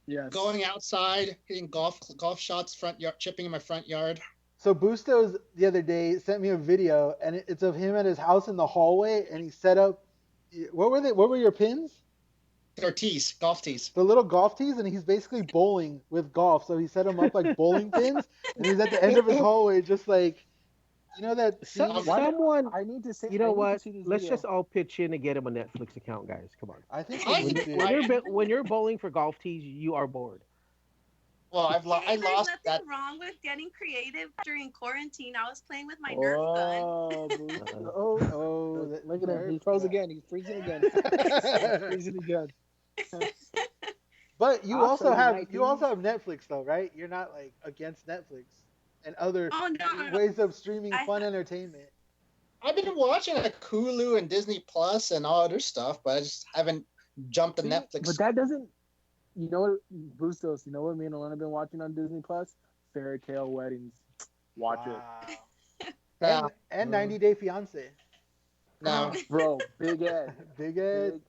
Yes. going outside, hitting golf shots, front yard, chipping in my front yard. So Bustos the other day sent me a video, and it's of him at his house in the hallway, and he set up. What were they? What were your pins? Or tees, golf tees. The little golf tees, and he's basically bowling with golf. So he set them up like bowling pins, and he's at the end of his hallway, just like that So, scene. someone, I need to say. you know I need what? to see this Let's video. just all pitch in and get him a Netflix account, guys. Come on. I think I we When need you're to. when I- you're when you're bowling for golf tees, you are bored. Well, I Hey, there's lost nothing that. wrong with getting creative during quarantine. I was playing with my Nerf gun. Oh, Uh, Oh, that look at him. He Nerf froze gun. again. He's freezing again. He's freezing again. But you I'll also show you have my you also things. have Netflix though, right? You're not like against Netflix and other Oh no. ways of streaming I fun entertainment. I've been watching like Hulu and Disney Plus and all other stuff, but I just haven't jumped to See, Netflix. but that doesn't. You know what, Bustos? You know what me and Alana have been watching on Disney Plus? Fairy Tale Weddings. Watch it. Now, And 90 Day Fiance. now, Bro, Big Ed. Big Ed.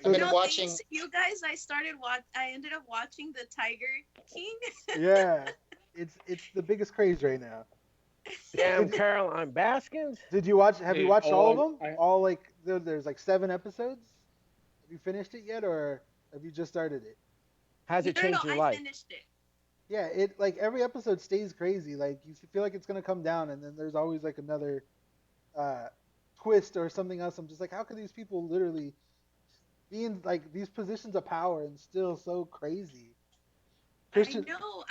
I've been No, watching. thanks to you guys, I ended up watching the Tiger King. Yeah. It's the biggest craze right now. Damn, Did- Caroline Baskins. Did you watch have you Dude, watched all of them? I- All like there's like 7 episodes? Have you finished it yet or have you just started it? Has it No, changed your I life? finished it. Yeah, it like every episode stays crazy. Like you feel like it's gonna come down, and then there's always like another twist or something else. I'm just like, how can these people literally be in like these positions of power and still so crazy? Christian, I know.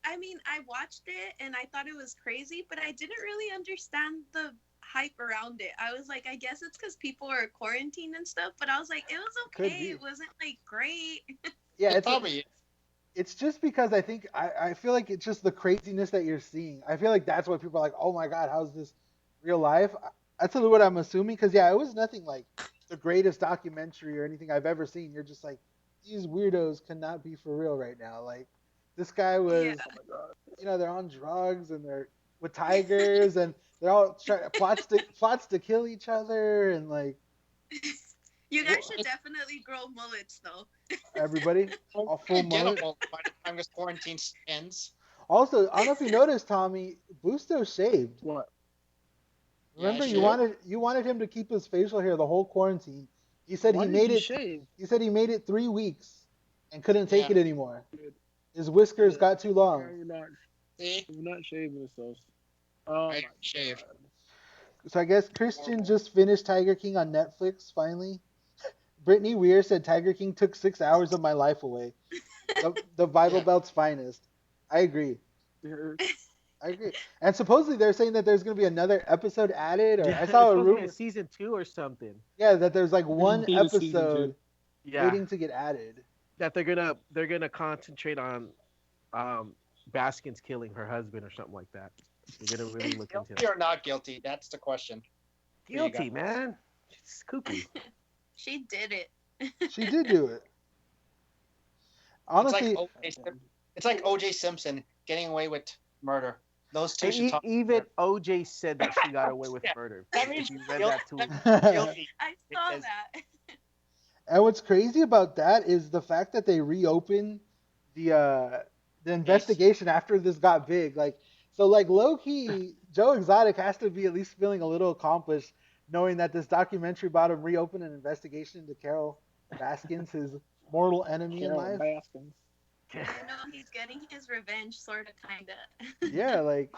I mean, I watched it and I thought it was crazy, but I didn't really understand the hype around it. I was like, I guess it's because people are quarantined and stuff, but I was like, it was Could okay. be. It wasn't like great. yeah, It it's probably it's just because I think I feel like it's just the craziness that you're seeing. I feel like that's why people are like, oh my god, how's this real life? That's what I'm assuming because yeah, it was nothing like the greatest documentary or anything I've ever seen. You're just like, these weirdos cannot be for real right now. Like this guy was, they're on drugs and they're with tigers and they're all trying plots to kill each other and like You guys should definitely grow mullets though. everybody all full get mullet. them by the time this quarantine ends. Also, I don't know if you noticed, Tommy, Busto shaved. What? Remember, Yeah, you wanted him to keep his facial hair the whole quarantine. He said Why he did made you it. shave? He said he made it 3 weeks and couldn't take Yeah. it anymore. His whiskers got too long. See, You're not shaving this sauce. Oh I my shaved. God. So I guess Christian just finished Tiger King on Netflix finally. Brittany Weir said Tiger King took 6 hours of my life away. The Bible Yeah. Belt's finest. I agree. Dude, I agree. And supposedly they're saying that there's going to be another episode added, or Yeah, I saw a it's supposed to be rumor. a season 2 or something. Yeah, that there's like one Need a season episode Yeah, waiting to get added. that they're gonna concentrate on Baskins killing her husband or something like that. They're gonna really look into Guilty it. or not guilty? That's the question. Guilty, man. It's kooky. She did it. She did do it. Honestly, It's like O.J. Simpson getting away with murder. Those two should talk. Even OJ said that she got away with Yeah. murder. That If means you read guilt- that too. Guilty. I saw Because- that. and what's crazy about that is the fact that they reopened the investigation after this got big. Like, so like low key, Joe Exotic has to be at least feeling a little accomplished, knowing that this documentary about him reopened an investigation into Carol Baskins, his mortal enemy in life. Baskins. You know, he's getting his revenge, sort of, kind of. Yeah, like,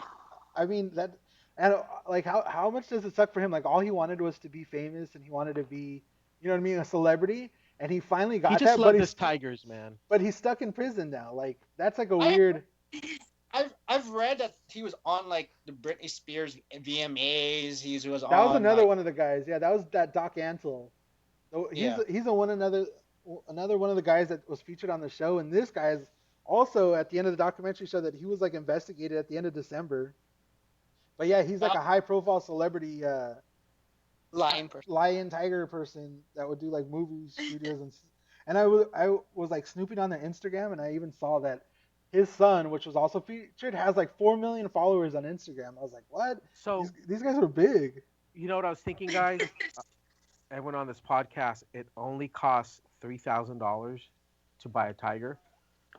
I mean that, and like how much does it suck for him? Like all he wanted was to be famous, and he wanted to be, you know what I mean, a celebrity, and he finally got He that. just But loved he's his Tigers, man. but he's stuck in prison now. Like that's like a I- weird. I've read that he was on like the Britney Spears VMAs. He was on. That was another like, one of the guys. Yeah, that was that Doc Antle. He's Yeah. he's a one another one of the guys that was featured on the show, and this guy's Also, at the end of the documentary, showed that he was like investigated at the end of December. But yeah, he's like a high-profile celebrity Lion person. lion tiger person that would do like movie studios and I was like snooping on their Instagram and I even saw that his son, which was also featured, has like 4 million followers on Instagram. I was like, what? So These guys are big. you know what I was thinking, guys? Everyone on this podcast, it only costs $3,000 to buy a tiger.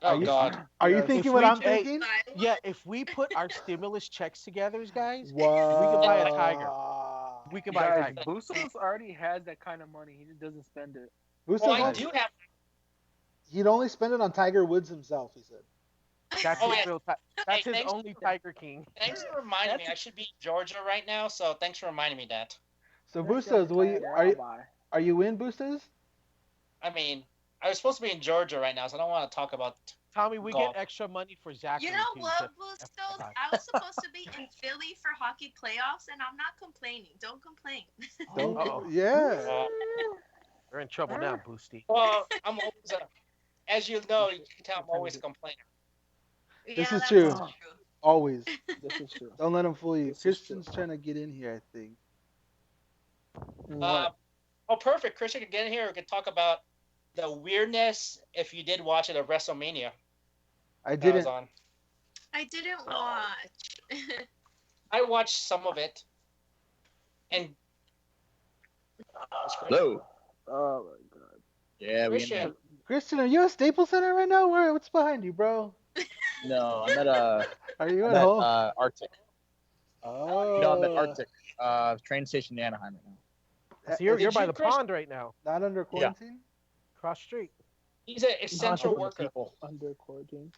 Oh God. Are you Yes. thinking If what we- I'm hey, thinking? Yeah, if we put our stimulus checks together, guys, Wow. we could buy a tiger. We could buy a Guys, tiger. Bustos already has that kind of money. He just doesn't spend it. Well, I Bustos, do have. he'd only spend it on Tiger Woods himself, he said. That's Oh, his yeah. real. That's his thanks- only Tiger King. Thanks for reminding me. I should be in Georgia right now, so thanks for reminding me that. So That's Bustos, the will only you, tiger I'll buy. are you in Bustos? I mean, I was supposed to be in Georgia right now, so I don't want to talk about. Tommy, we Golf. get extra money for Zachary. You know too, what, so- Bustos? FYI. I was supposed to be in Philly for hockey playoffs, and I'm not complaining. Don't complain. Don't. Uh-oh. Yeah. We're in trouble now, Boosty. Well, I'm always as you know, you can tell I'm always a complainer. This Yeah, is that's true. true. Always. This is true. Don't let him fool you. This is Christian's true. trying to get in here, I think. Perfect. Christian can get in here. We could talk about the weirdness if you did watch it at WrestleMania. I That was didn't. on. I didn't watch. I watched some of it, and Hello. Oh my god. Yeah, we in Christian, there. Christian, are you at Staples Center right now? What's behind you, bro? No, I'm at Are you I'm at at home? Arctic. Oh. No, I'm at Arctic. Train station in Anaheim right now. So you're Did by you, the Chris- pond right now, Not under quarantine? cross street. he's an essential Helping the worker. people. Under quarantine.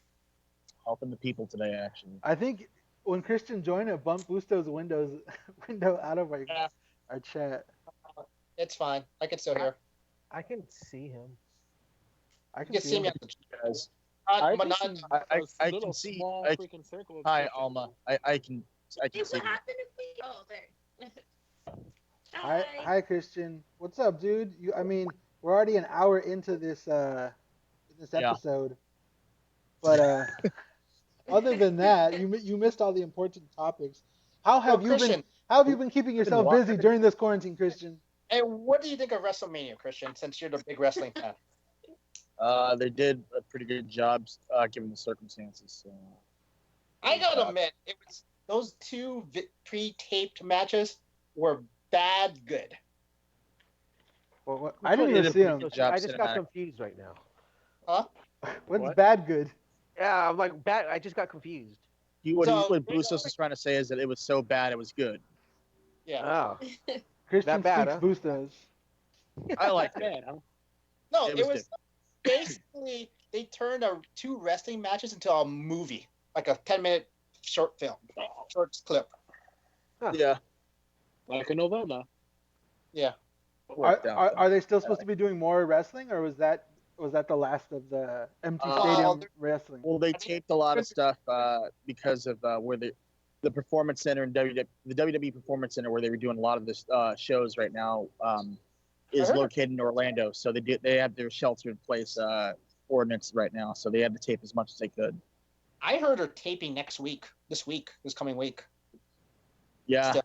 Helping the people today, actually. I think when Christian joined, it bumped Bustos' window out of Yeah. our chat. It's fine. I can still hear. I can see him. I You can can see see him. me. Guys. I Not, can see I a can little see- small I- freaking circle. Of Hi, Christian. Alma. I can Hey, see. what happened if we? Oh, there. Hi, Christian. What's up, dude? We're already an hour into this Yeah. episode, but other than that, you missed all the important topics. How have you Christian, been? How have you been keeping yourself watching. busy during this quarantine, Christian? and what do you think of WrestleMania, Christian? Since you're the big wrestling fan. They did a pretty good job given the circumstances. So. I gotta admit, it was those two pre-taped matches were bad good. Well, I didn't even see him. Good job I just got cinematic. confused right now. What's What? bad good? Yeah, I'm like bad. I just got confused. What So- Bustos is trying to say is that it was so bad it was good. Yeah. Oh, Christian That bad, speaks huh? Bustos. I like it. Bad, huh? No, It it was was basically they turned two wrestling matches into a movie, like a 10-minute short film, short clip. Yeah. Like a novella. Yeah. Worked out, Are they still supposed to be doing more wrestling, or was that the last of the empty stadium wrestling? Well, they taped a lot of stuff because of where the performance center and the WWE Performance Center, where they were doing a lot of this shows right now, is located in Orlando. So they have their shelter in place ordinance right now. So they had to tape as much as they could. I heard her taping this coming week. Yeah. Still.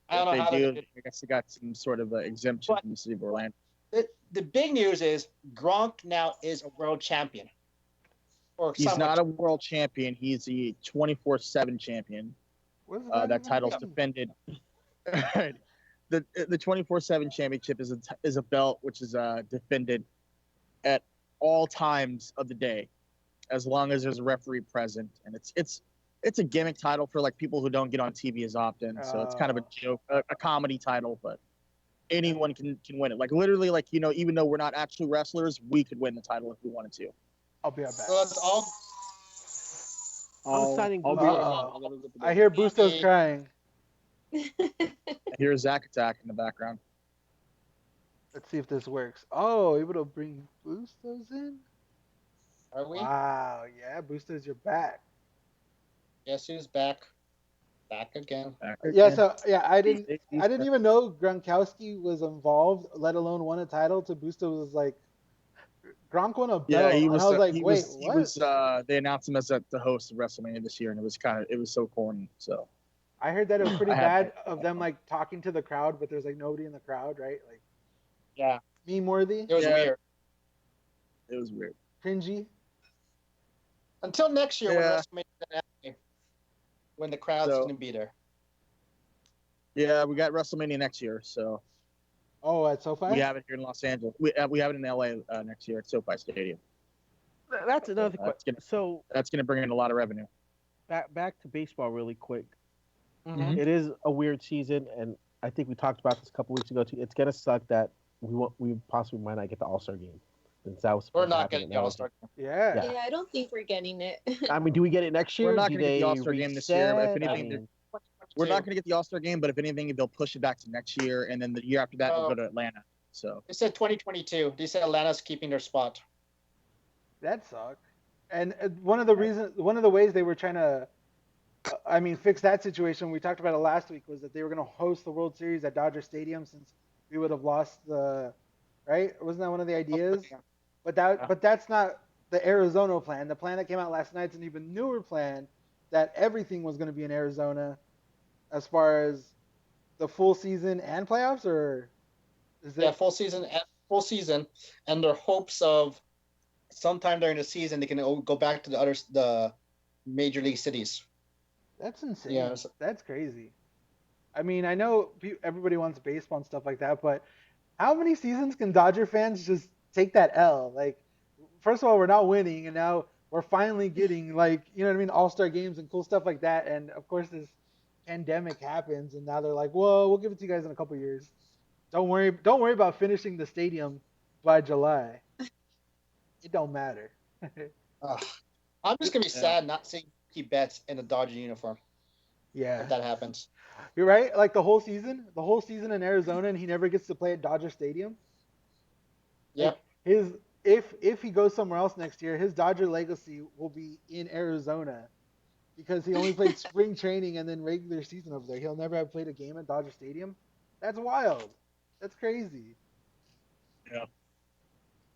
I don't know how they do. they did. I guess they got some sort of exemption But- from the city of Orlando. The big news is Gronk now is a world champion. Or He's somewhat. not a world champion. He's a 24/7 champion. What does That even title's mean? defended. Right. The 24/7 championship is a belt which is defended at all times of the day, as long as there's a referee present, and it's a gimmick title for like people who don't get on TV as often. So it's kind of a joke, a comedy title, but anyone can win it. Like literally, like even though we're not actually wrestlers, we could win the title if we wanted to. I'll be right back. So that's all. I'm signing I'll be Bustos. right Uh-oh. back. I gotta get the I hear Bustos crying. I hear Zack Attack in the background. Let's see if this works. Oh, able to bring Bustos in? Are we? Wow, yeah, Bustos, you're back. Guess who's back? Back again. Yeah, so I didn't even know Gronkowski was involved, let alone won a title. To Bustos was like Gronk won a belt, Yeah, he and was. I was like, He wait, was. He what? was. They announced him as the host of WrestleMania this year, and it was so corny. So I heard that it was pretty I had bad of them like talking to the crowd, but there's like nobody in the crowd, right? Like Yeah, meme worthy, it was Yeah. weird. it was weird. cringy. Until next year when Yeah. WrestleMania, when the crowd's So- gonna be there. Yeah, we got WrestleMania next year, so Oh, at SoFi. we have it here in Los Angeles. We have it in LA next year at SoFi Stadium. That's another That's question. gonna- So That's going to bring in a lot of revenue. back to baseball really quick. Mhm. It is a weird season, and I think we talked about this a couple weeks ago too. It's gonna suck that we possibly might not get the All-Star game, since that was We're supposed to not happen getting in the LA. All-Star. Yeah. Yeah, I don't think we're getting it. I mean, do we get it next year? We're not Do gonna get the they All-Star game this year. If reset? anything, I mean, We're not going to get the All-Star game, but if anything, they'll push it back to next year, and then the year after that, they'll go to Atlanta. So They said 2022. They said Atlanta's keeping their spot. That sucked. And one of the ways they were trying to, fix that situation. We talked about it last week. Was that they were going to host the World Series at Dodger Stadium since we would have lost the, right? Wasn't that one of the ideas? But that's not the Arizona plan. The plan that came out last night's an even newer plan that everything was going to be in Arizona, as far as the full season and playoffs, or is Yeah, it? full season, and their hopes of sometime during the season they can go back to the major league cities. That's insane. Yeah, so- That's crazy. I mean, I know everybody wants baseball and stuff like that, but how many seasons can Dodger fans just take that L? Like, first of all, we're not winning, and now we're finally getting, like, you know what I mean, All-Star games and cool stuff like that. And of course, this pandemic happens, and now they're like, "Whoa, we'll give it to you guys in a couple years. Don't worry about finishing the stadium by July. It don't matter." Ugh. I'm just gonna be Yeah. sad not seeing Mookie Betts in a Dodger uniform Yeah, if that happens. you're right. Like the whole season in Arizona, and he never gets to play at Dodger Stadium. Yep. His if he goes somewhere else next year, his Dodger legacy will be in Arizona, because he only played spring training and then regular season over there. He'll never have played a game at Dodger Stadium. That's wild. That's crazy. Yeah.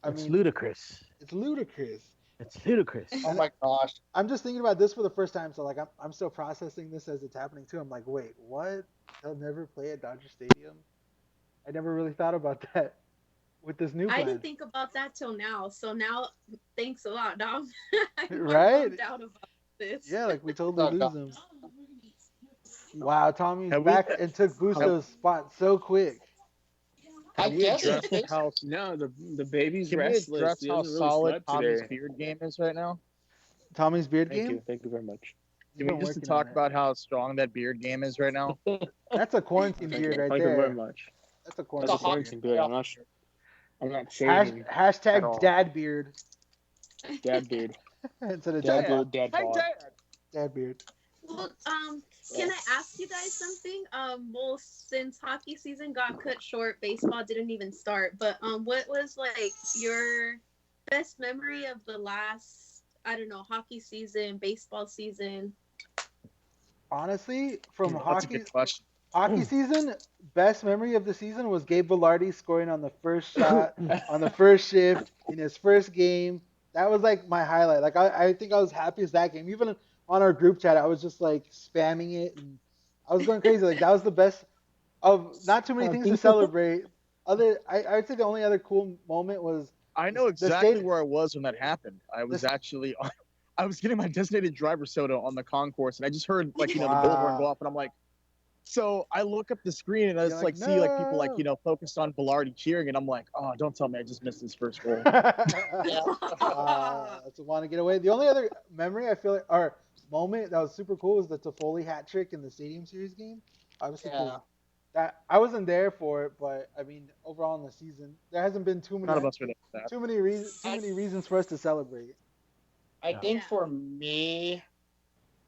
I it's mean, ludicrous. it's ludicrous. It's ludicrous. Oh my gosh. I'm just thinking about this for the first time, so like I'm still processing this as it's happening too. I'm like, wait, what? They'll never play at Dodger Stadium? I never really thought about that with this new plan. I didn't think about that till now. So now, thanks a lot, Dom. I'm Right? bummed out about this. Yeah, like we totally Oh, lose God. him. Wow, Tommy's Have we- back and took Busto's spot so quick. I we guess address it is. how No, the baby's Can we restless. address He how hasn't really solid slept Tommy's today. beard game is right now? Tommy's beard Thank game. you. Thank you very much. He's Can we been just working talk on it. about how strong that beard game is right now? That's a quarantine beard right Thank you very there. much. That's a That's a quarantine beard. quarantine beard. I'm not sure. I'm not Hash, shaving. At hashtag all. dad beard Dad beard. instead of Dad dad, beard. Dad bod. dad beard. Well, can I ask you guys something? Well, since hockey season got cut short, baseball didn't even start. But what was like your best memory of the last, I don't know, hockey season, baseball season? Honestly, from That's a hockey good question. hockey season, best memory of the season was Gabe Velarde scoring on the first shot on the first shift in his first game. That was like my highlight. Like I think I was happy as that game. Even on our group chat, I was just like spamming it, and I was going crazy. Like that was the best of not too many things to celebrate. I would say the only other cool moment was I know the exactly state- where I was when that happened. I was actually I was getting my designated driver soda on the concourse, and I just heard, like, the bullhorn go off, and I'm like, so I look up the screen and I just You're like like, see like people like "No." focused on Velarde cheering, and I'm like, oh, don't tell me I just missed his first goal. That's a want to get away. The only other memory I feel like, or moment that was super cool was the Toffoli hat trick in the Stadium Series game. Obviously, 'cause Yeah. that I wasn't there for it, but I mean, overall in the season, there hasn't been too None of many us were there for that. too many reasons for us to celebrate. I think for me,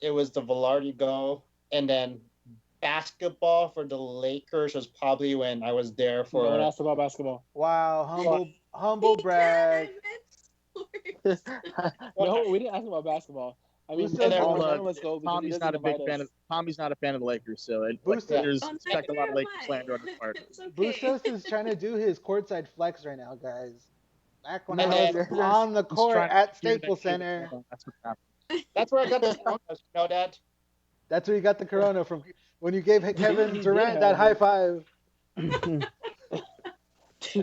it was the Velarde goal, and then basketball for the Lakers was probably when I was there No one for. asked about basketball. Wow, humble brag. No, we didn't ask about basketball. I mean, Who said all that? none of us go because he Tommy's doesn't not a big invite fan us. of Tommy's not a fan of the Lakers, so Who said- there's Oh, expect a lot of neither Lakers am I. slander on his part. It's okay. Bustos is trying to do his courtside flex right now, guys. Back when And I was then on the He's court trying to at secure that Staples date with Center. Alma. That's what happened. that's where I got the Coronas, you know, Dad. That's where you got the corona from. When you gave Kevin He did Durant have that high it. five.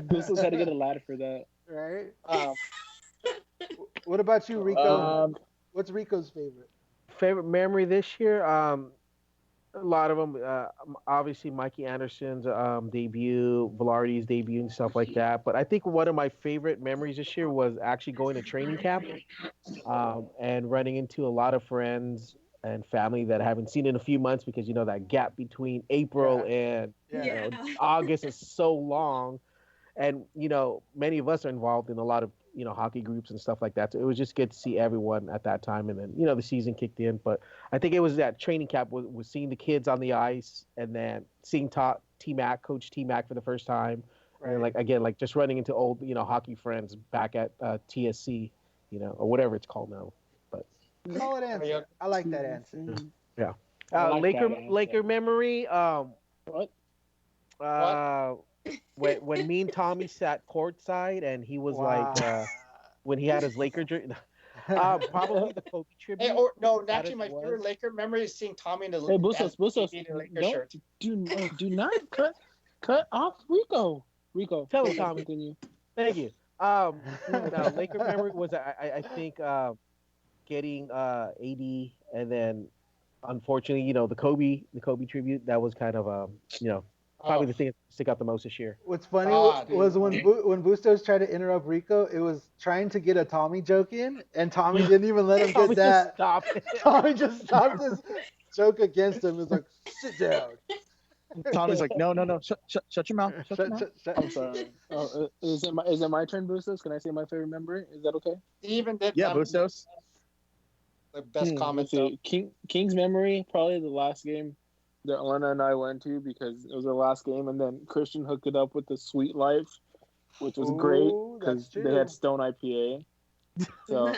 Bustos had to get a ladder for that. Right? Um, What about you, Rico? Um, What's Rico's favorite? favorite memory this year? A lot of them. Obviously, Mikey Anderson's debut, Velarde's debut, and stuff like that. But I think one of my favorite memories this year was actually going to training camp and running into a lot of friends and family that I haven't seen in a few months because that gap between April and Yeah. August is so long, and many of us are involved in a lot of hockey groups and stuff like that. So it was just good to see everyone at that time, and then the season kicked in. But I think it was that training camp was seeing the kids on the ice, and then seeing T Mac, Coach T Mac for the first time, and then like just running into old hockey friends back at TSC, or whatever it's called now. But Solid answer. I like that answer. yeah, I like Laker that answer. Laker memory. What? When me and Tommy sat courtside and he was like when he had his Laker jersey. Probably the Kobe tribute. Hey, or no, That actually, my was. favorite Laker memory is seeing Tommy in the Hey, Bustos, Laker don't shirt. do not cut off Rico. Rico, Tell him, please Tommy. continue. Thank you. No, Laker memory was I think getting AD, and then unfortunately the Kobe tribute, that was kind of probably the thing that stick out the most this year. What's funny God. was when Bustos tried to interrupt Rico, it was trying to get a Tommy joke in, and Tommy didn't even let him Tommy get just that. stopped it. Tommy just stopped his joke against him. It was like, sit down. Tommy's like, no, shut your mouth. Shut your mouth. I'm sorry. Is it my turn, Bustos? Can I say my favorite memory? Is that okay? He even did Yeah, Bustos. the best comment. Let's see. King's memory, probably the last game that Elena and I went to because it was our last game, and then Christian hooked it up with the Sweet Life, which was great because they had Stone IPA. So Nice.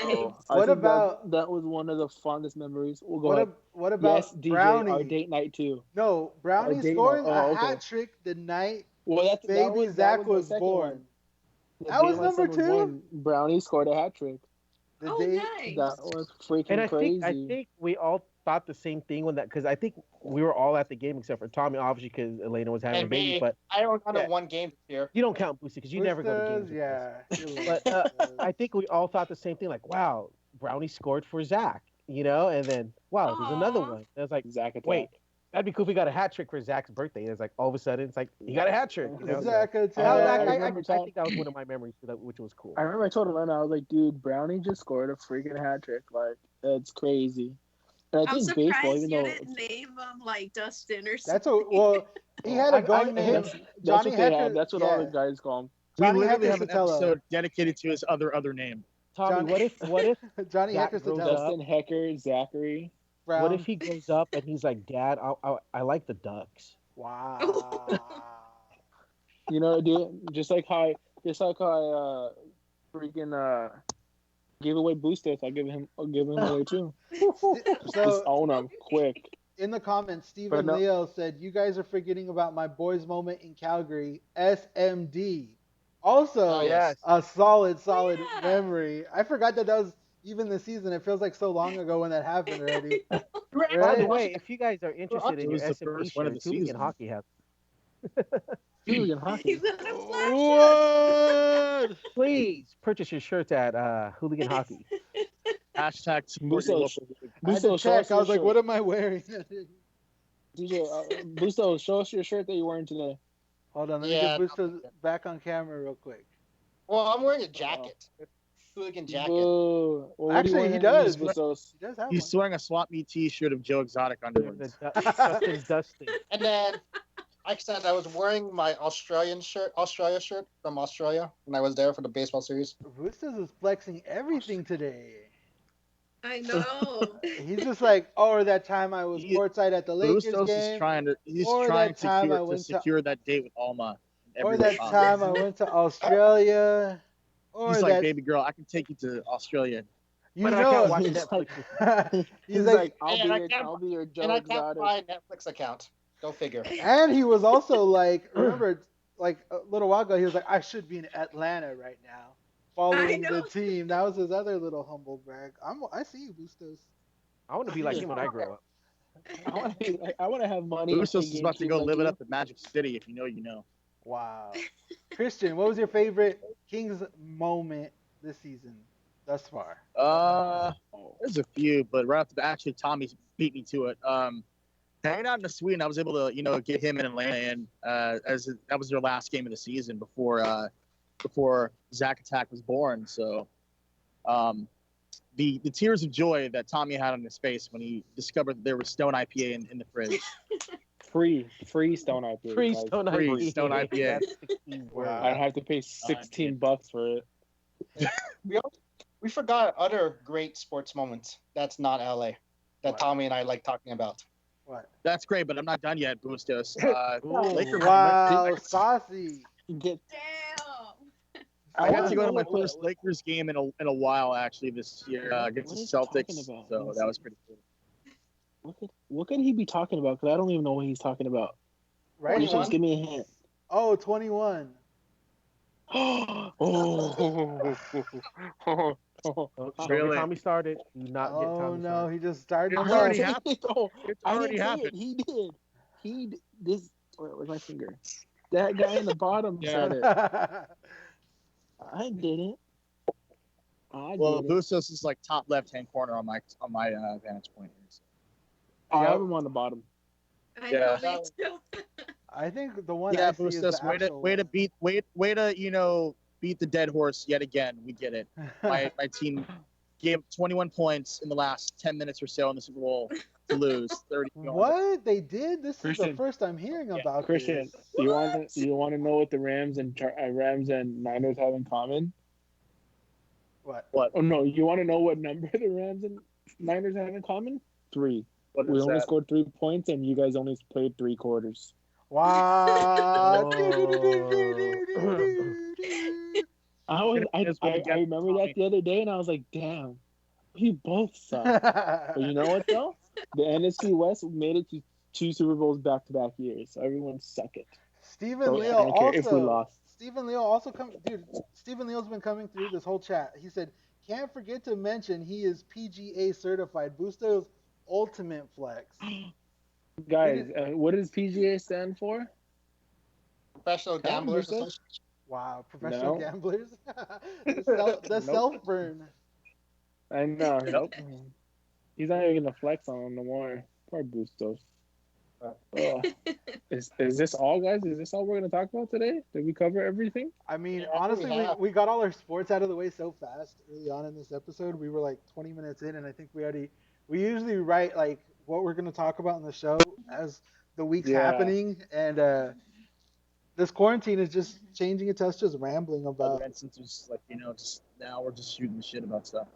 I think that was one of the fondest memories. We'll go What about yes, DJ, Brownie? our date night too. No, Brownie scoring a hat trick the night baby Zach was born. That was number 2? Brownie scored a hat trick. Nice. That was freaking And crazy. I think we all thought the same thing when that, because I think we were all at the game except for Tommy, obviously, because Elena was having a baby. Me, but I don't count one game this year. You don't count Boosie because you never go to games. Yeah. But I think we all thought the same thing. Like, wow, Brownie scored for Zach, and then wow, there's another one. And it's like, Zach attack. Wait, that'd be cool if we got a hat trick for Zach's birthday. And it's like all of a sudden, it's like he got a hat trick. Zach attack. I think that was one of my memories, which was cool. I remember I told Elena, I was like, dude, Brownie just scored a freaking hat trick. Like, that's crazy. And I'm surprised you didn't name him like Dustin or something. He had a going name. Johnny Hecker. That's what all the guys call him. We literally have an episode dedicated to his other name. Tommy, what if Johnny Hecker Dustin Hecker, Zachary. Brown. What if he goes up and he's like, Dad, I like the Ducks. Wow. Dude, just like how I freaking gave away boosters, I'll give him away too. Just own them quick. In the comments, Stephen Leo said, "You guys are forgetting about my boys' moment in Calgary, SMD." Also, a solid memory. I forgot that was even the season. It feels like so long ago when that happened already. Right? By the way, if you guys are interested in your SMD shirt, Hooligan Hockey has. Hooligan Hockey. What? Please purchase your shirts at Hooligan Hockey. Hashtag Busto, I was like, what am I wearing? DJ, Busto, show us your shirt that you're wearing today. Hold on, let me get Busto back on camera real quick. Well, I'm wearing a jacket. Hooligan jacket. Well, actually, he does. He's wearing a Swap Me t-shirt of Joe Exotic underwear. Dustin. And then, like I said, I was wearing my Australia shirt from Australia when I was there for the baseball series. Bustos is flexing everything today. I know. He's just like, or that time I was courtside at the Lakers game. He's trying to secure that date with Alma. Or that time I went to Australia. He's like, baby girl, I can take you to Australia. I can't watch Netflix. He's like, I'll be your Joe Exotic. And I can't buy a Netflix account. Go figure. And he was also like, remember, like a little while ago, he was like, I should be in Atlanta right now. following know. the team. That was his other little humble brag. I see you, Bustos. I want to be like him when I grow up. I want to have money. and play Bustos is about to GameCube go like live it you. up in Magic City. If you know, you know. Wow. Christian, what was your favorite Kings moment this season thus far? There's a few, but right off the bat, actually, Tommy beat me to it. Hanging out in the suite, and I was able to, get him in Atlanta in as that was their last game of the season before Zack Attack was born. So, the tears of joy that Tommy had on his face when he discovered that there was Stone IPA in the fridge. Free Stone IPA. Free guys. Stone Free IPA. Stone IPA. That's the key word. Wow. I'd have to pay $16 for it. We forgot other great sports moments. That's not LA. That What? Tommy and I like talking about. What? That's great, but I'm not done yet, Bustos. Ooh. Laker Wow, saucy. Get Damn. I got to go to my what- first Lakers game in a while actually this year against What the is he talking Celtics, about? so that was pretty cool. What could he be talking about? Because I don't even know what he's talking about. Right? You just give me a hint. Oh, 21. Oh. Don't get Really? Tommy started. Do not get Oh Tommy no, started. he just started. It's the already bus. happened. Oh, It's I already didn't say happened. it. He did. This. Where's my finger? That guy in the bottom said it. I didn't. Well, Bustos is like top left-hand corner on my vantage point here. So. I have him on the bottom. I Yeah. know, me too. I think the one Yeah, I see is Bustos, the way to actual way to beat the dead horse yet again. We get it. My team gave 21 points in the last 10 minutes or so in the Super Bowl to lose 30. What they did? This is the Christian. first I'm hearing about Christian, this. you want to know what the Rams and Niners have in common? What? Oh no, you want to know what number the Rams and Niners have in common? 3. What We is only that? scored 3 points, and you guys only played 3 quarters. Wow. I remember that the other day, and I was like, damn, we both suck. But you know what though? The NFC West made it to 2 Super Bowls back-to-back years, so everyone suck it. Stephen So Leo I don't care if we lost. Stephen Leo also dude. Stephen Leo's been coming through this whole chat. He said, "Can't forget to mention he is PGA certified. Bustos ultimate flex." Guys, what does PGA stand for? Professional Gamblers Bustos? Association. Wow, professional No. gamblers. the Nope. self burn. I know. Nope. He's not even gonna flex on him no more. Poor Bustos. Oh. Is this all, guys? Is this all we're gonna talk about today? Did we cover everything? I mean, Yeah, honestly, we have. we got all our sports out of the way so fast early on in this episode. We were like 20 minutes in, and I think we usually write like what we're going to talk about in the show as the week's Yeah. happening, and this quarantine is just changing it to us just rambling about Other instances, like just now we're just shooting the shit about stuff.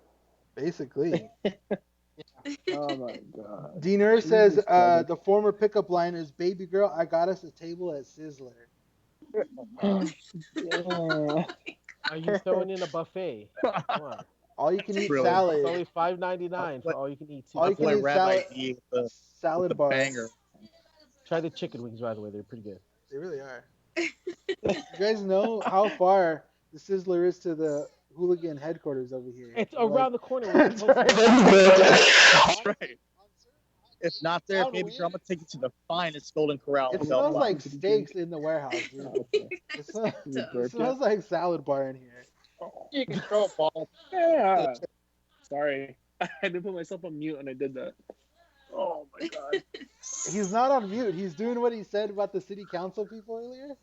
basically. Oh my god. Diener says Jesus Christ. the former pickup line is "Baby girl, I got us a table at Sizzler." Yeah. Are you throwing in a buffet? Come on. All you can eat Really? salad. It's only $5.99 for all you can eat. All you Too. can eat Rabbi salad. D with Salad the bar. banger. Try the chicken wings, by the way. They're pretty good. They really are. You guys know how far the Sizzler is to the Hooligan headquarters over here? It's We're around the corner. We're That's supposed to- That's right. If not there, baby girl, I'm gonna take you to the finest Golden Corral. It in smells Belfast. like steaks in the warehouse, dude. Okay. It smells like salad bar in here. You can throw a ball. Yeah. Sorry. I didn't put myself on mute and I did that. Oh my god. He's not on mute. He's doing what he said about the city council people earlier.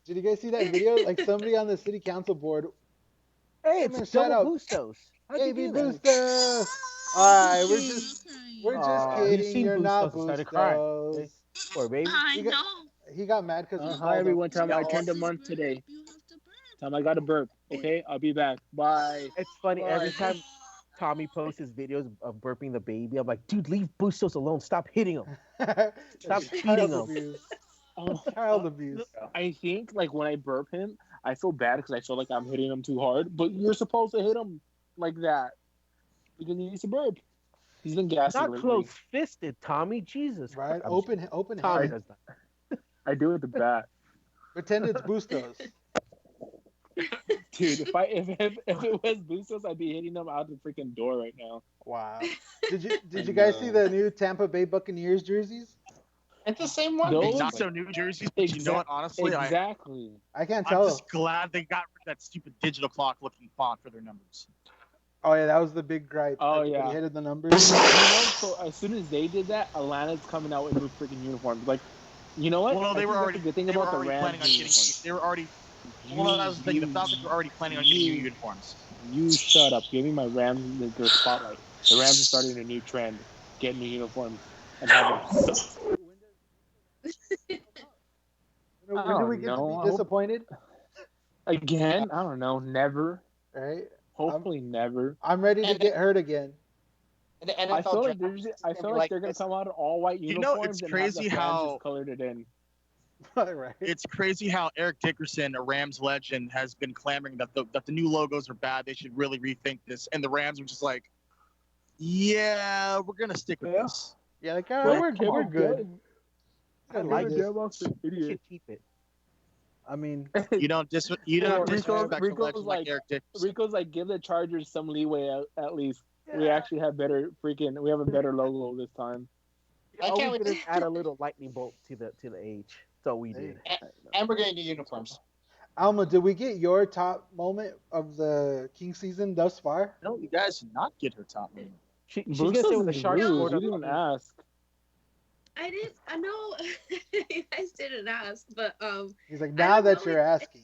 Did you guys see that video? Like somebody on the city council board. Hey, Man, it's shout out. double Bustos. How'd you Baby do that? Bustos. Alright, we're just Aw, he's kidding. seen You're not Bustos and started crying. Bustos. Poor baby. I You got- know. He got mad because Hi everyone. Time I turned a month today. Time I got a burp. Okay, I'll be back. Bye. It's funny. Every Bye. time Tommy posts his videos of burping the baby, I'm like, dude, leave Bustos alone. Stop hitting him. Stop feeding Child him. abuse. Oh, Child abuse. I think like when I burp him, I feel bad because I feel like I'm hitting him too hard. But you're supposed to hit him like that because he needs to burp. He's been gassing Not lately. close fisted, Tommy. Jesus. Right? I'm Open Tommy hand. does that. I do it with the bat. Pretend it's Bustos. Dude, if it was Bustos, I'd be hitting them out the freaking door right now. Wow. Did you guys see the new Tampa Bay Buccaneers jerseys? It's the same one. Those- Not basically. so New Jerseys, but you know what? Honestly, Exactly. I can't I'm tell. just glad they got rid of that stupid digital clock looking font for their numbers. Oh yeah, that was the big gripe. Oh, Everybody yeah. hated the numbers. So as soon as they did that, Atlanta's coming out with new freaking uniforms. Like, you know what? Well, no, I they think were that's already. the good thing They were about the already Rams planning on getting. uniforms. They were already. Well, I was thinking the Falcons were already planning on getting new uniforms. You shut up. Give me my Rams their spotlight. The Rams are starting a new trend. Get new uniforms and have them suck. When do we get to be disappointed? Again? I don't know. Never. Right? Hopefully never. I'm ready to get hurt again. And the NFL I feel like draft they're gonna come out in all white You know, uniforms it's and crazy have the fans how- just colored it in. Right. It's crazy how Eric Dickerson, a Rams legend, has been clamoring that the new logos are bad. They should really rethink this. And the Rams are just like, yeah, we're gonna stick with this. Yeah, like Well, we're good. I like this. it. You should keep it. I mean, You don't disrespect a Rico's legend like Eric Dickerson. Rico's like, give the Chargers some leeway at least. We actually have we have a better logo this time. I All can't we wait did to is add a little lightning bolt to the age. That's all we did. And we're getting new uniforms. Alma, did we get your top moment of the King season thus far? No, you guys did not get her top name. She's gonna say when the Sharks rude. scored You on didn't the ask. I didn't. I know you guys didn't ask, but He's like, now that you're asking.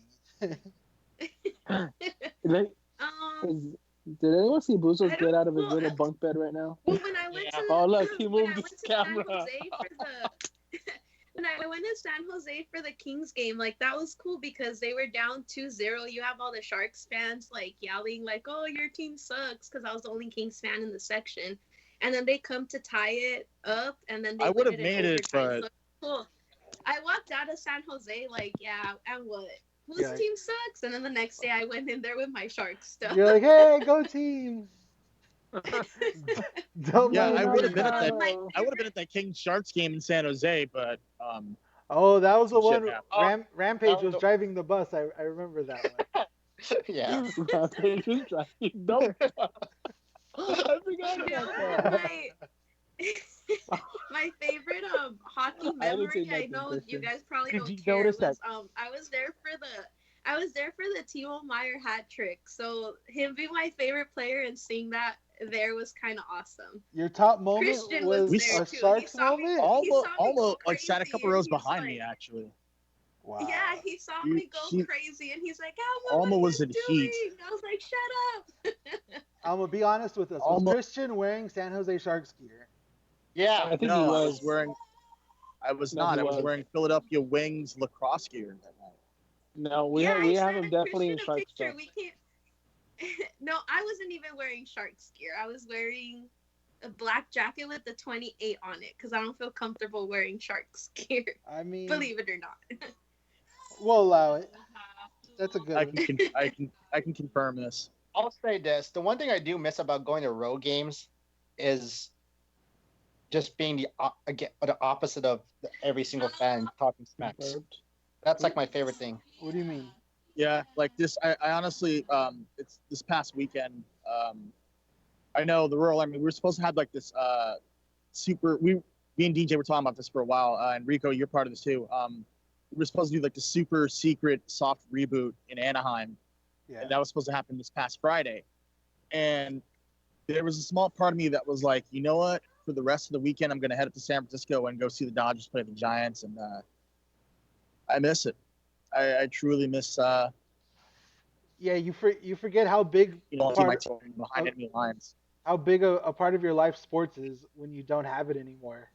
Like, did anyone see Boozles I get out of his don't know. little bunk bed right now? well, when I went Yeah. to Oh, look, he when moved I his went to San camera. Jose for the when I went to San Jose for the Kings game, like that was cool because they were down 2-0. You have all the Sharks fans like yelling like, "Oh, your team sucks," because I was the only Kings fan in the section. And then they come to tie it up, and then they I would win have in made it, overtime. but So, cool. I walked out of San Jose like, yeah, and what? Whose Yeah. team sucks? And then the next day I went in there with my Sharks stuff. You're like, hey, go team. Don't yeah, mind I me. would have been at that. My I would have been at that King Sharks game in San Jose, but Oh, that was the Shit one. happened. Rampage that was was driving the bus. I remember that one. Yeah. Rampage was driving. No. I forgot You about know, that. my favorite hockey I didn't say memory. I nothing, know Kristen. you guys probably Did don't you care. notice Was, that- I was there for the Timo Meyer hat trick. So him being my favorite player and seeing that there was kind of awesome. Your top moment Christian was was there a too. Sharks He saw me- moment. All- almost saw me go like sat a crazy, couple and rows he was behind me like- actually. Wow. Yeah, he saw You- me go she- crazy, and he's like, "Alma, Alma what was are you in heat. doing?" I was like, "Shut up." I'm gonna be honest with us. Was Almost- Christian wearing San Jose Sharks gear? Yeah. I think No, he I was. was wearing. I was No, not. he I was was. wearing Philadelphia Wings lacrosse gear that night. No, we Yeah, have I him sent definitely in Christian a Shark picture. stuff. We can't. No, I wasn't even wearing Sharks gear. I was wearing a black jacket with the 28 on it because I don't feel comfortable wearing Sharks gear. I mean, Believe it or not. we'll allow it. That's a good I one. I can confirm this. I'll say this: the one thing I do miss about going to road games is just being the opposite of every single fan talking smacks. That's like my favorite thing. What do you mean? Yeah, like this. I honestly, it's this past weekend. I know the Royal Army. We were supposed to have like this super. Me and DJ were talking about this for a while, and Rico, you're part of this too. We were supposed to do like the super secret soft reboot in Anaheim, Yeah. and that was supposed to happen this past Friday. And there was a small part of me that was like, you know what? For the rest of the weekend, I'm going to head up to San Francisco and go see the Dodgers play the Giants, and I miss it. I truly miss. Yeah, you forget how big See my part, team behind enemy lines. how big a part of your life sports is when you don't have it anymore.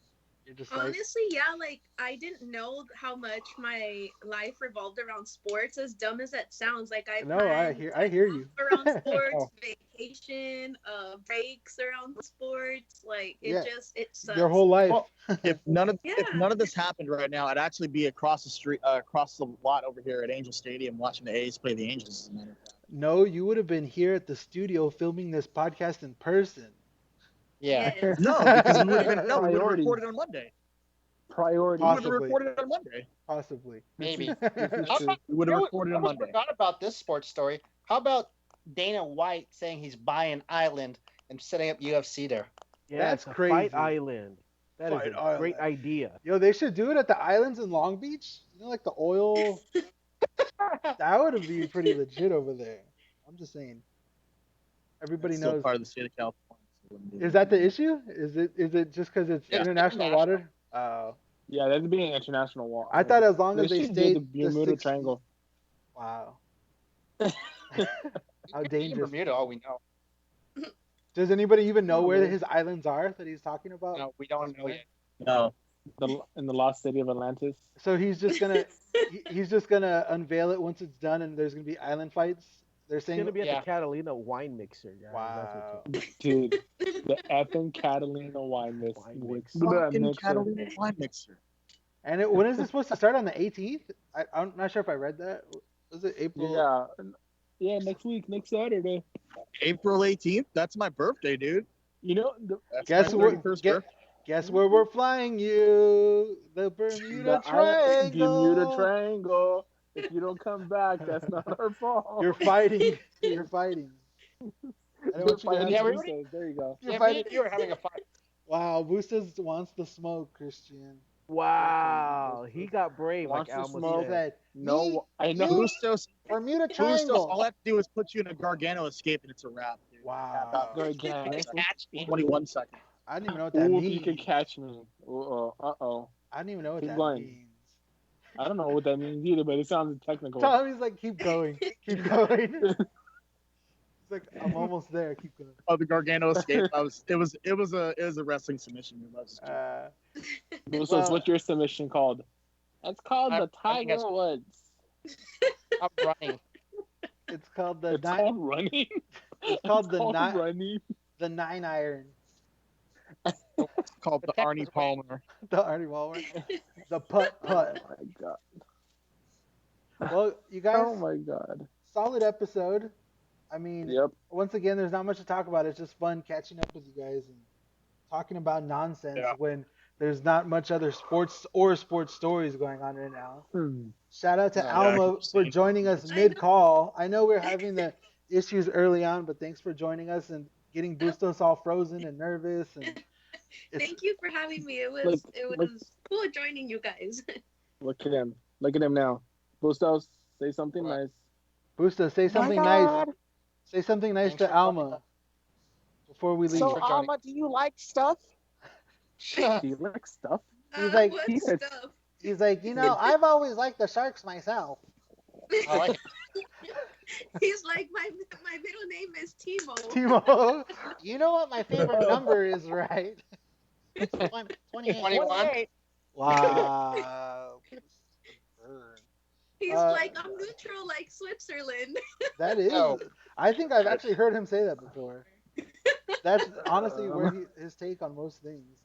You're just like, Honestly, yeah, like I didn't know how much my life revolved around sports. As dumb as that sounds, like I no, planned I hear you. around sports, Oh. vacation, breaks around sports. Like Yeah. it sucks. Your whole life. Well, If none of Yeah. this happened right now, I'd actually be across the street, across the lot over here at Angel Stadium, watching the A's play the Angels. As a matter of fact. No, you would have been here at the studio filming this podcast in person. Yeah. Yes. No, because we would have Priorities. recorded on Monday. Priority. We would have Possibly. recorded on Monday. Possibly. Maybe. This is How true. about, We would have you know, recorded I on almost Monday. forgot about this sports story. How about Dana White saying he's buying Island and setting up UFC there? Yeah, That's it's a crazy. Fight Island. That is Fight a great Island. idea. Yo, they should do it at the islands in Long Beach. You know, like the oil. That would be pretty legit over there. I'm just saying. Everybody It's still knows. part of the state of California. So it wouldn't be- Is that the issue? Is it just because it's Yeah. international water? Oh, Yeah, that'd be an international wall. I thought as long They as they should do stayed the Bermuda 6 Triangle. feet. Wow. How It could be in dangerous. Bermuda, all we know. Does anybody even know No, where but- his islands are that he's talking about? No, we don't know yet. No. In the lost city of Atlantis. So he's just gonna he's just gonna unveil it once it's done, and there's gonna be island fights. They're It's saying gonna be at Yeah. the Catalina wine mixer, guys. Wow. That's what's Dude, the effing Catalina wine mix. Wine mix. Fucking mixer. Catalina wine mixer. And when is it supposed to start on the 18th? I'm not sure if I read that. Was it April? Yeah, next week, next Saturday. April 18th? That's my birthday, dude. You know, That's Guess my what? 31st birthday. Guess where we're flying you? The Bermuda Triangle. Bermuda Triangle. If you don't come back, that's not our fault. You're fighting. You're fighting. I don't want you to have Yeah, to- we Bustos. already- There you go. You're Yeah, me fighting. and you are having a fight. Wow, Bustos wants the smoke, Christian. Wow, he got brave, Wants like to Alma smoke. He said. said, No, "Me, I know. you, Bustos, Bermuda Bustos, Triangle." all I have to do is put you in a Gargano escape and it's a wrap, dude. Wow. Gargano. Catch me. 21 seconds. I don't even know what that Ooh, if means. you can catch me. Uh-oh. I don't even know what Keep that going. means. I don't know what that means either, but it sounds technical. Tommy's like, keep going, keep going. He's like, I'm almost there. Keep going. Oh, the Gargano escape. It was a wrestling submission move. I was just joking. So what's your submission called? It's called I'm the running Tiger a- Woods. I'm running. It's called the It's nine. called running. It's called the nine. running. The 9 iron. It's called the Texas Arnie way. Palmer. The Arnie Walmer. The putt. Oh my god. Well, you guys, Oh my god. solid episode. I mean, Yep. once again, there's not much to talk about. It's just fun catching up with you guys and talking about nonsense Yeah. when there's not much other sports or sports stories going on right now. Shout out to Yeah, Alma for same. joining us mid call. I know we're having the issues early on, but thanks for joining us and getting Bustos all frozen and nervous. And it's, Thank you for having me. It was Look. cool joining you guys. Look at him. Look at him now. Bustos, say something What? nice. Bustos, say something nice. Say something nice Thanks to for Alma joining before we leave. So, Alma, do you like stuff? Do you like stuff? He's like- what he's- stuff? He's like, I've always liked the Sharks myself. I like it. He's like, my middle name is Timo. Timo, you know what my favorite number is, right? 28. 21. Wow. Burn. He's like, I'm neutral like Switzerland. That is. No. I think I've actually heard him say that before. That's honestly where his take on most things.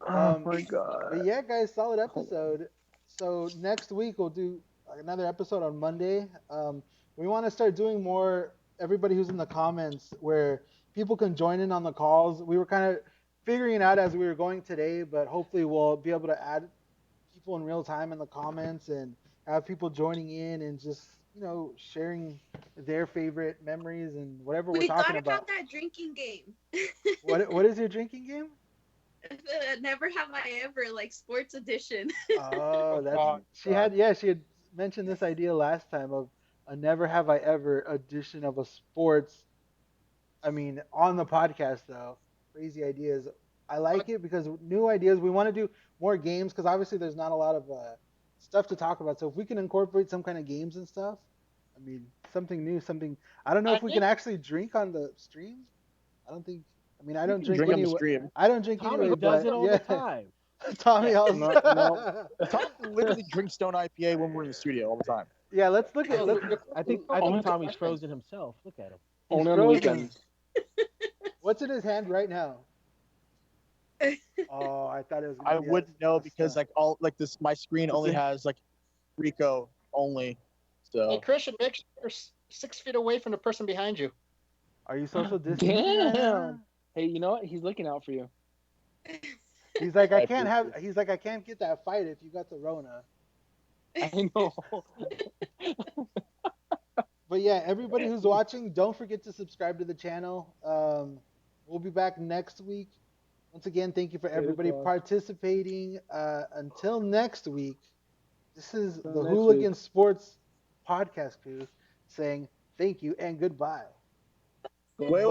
Oh my god. But yeah, guys, solid episode. So next week we'll do another episode on Monday. We want to start doing more. Everybody who's in the comments, where people can join in on the calls. We were kind of figuring it out as we were going today, but hopefully we'll be able to add people in real time in the comments and have people joining in and just sharing their favorite memories and whatever we're We talking thought about. about that drinking game. What is your drinking game? Never have I ever, like sports edition. Oh, that's Oh, she had mentioned this idea last time of a never have I ever edition of a sports. I mean, on the podcast though, crazy ideas. I like it because new ideas. We want to do more games because obviously there's not a lot of stuff to talk about. So if we can incorporate some kind of games and stuff, I mean, something new, something. I don't know if we can actually drink on the stream. I don't think. I mean, I don't drink on the anyway. stream. I don't drink Tommy anyway, does but it all yeah. the time. Tommy also. No. Tom literally drinks Stone IPA when we're in the studio all the time. Yeah, let's look at. I think Only- Tommy's frozen himself. Look at him. Only on the frozen. weekends. What's in his hand right now? Oh, I thought it was. I Gonna be wouldn't know a because stuff. my screen only has like Rico only. Hey, So Christian, make sure you're 6 feet away from the person behind you. Are you social distancing? right now? Damn. Hey, you know what? He's looking out for you. He's like, I can't have. He's like, I can't get that fight if you got the Rona. I know. But yeah, everybody who's watching, don't forget to subscribe to the channel. We'll be back next week. Once again, thank you for everybody participating. Until next week, this is the Hooligan Sports Podcast crew saying thank you and goodbye. Wait.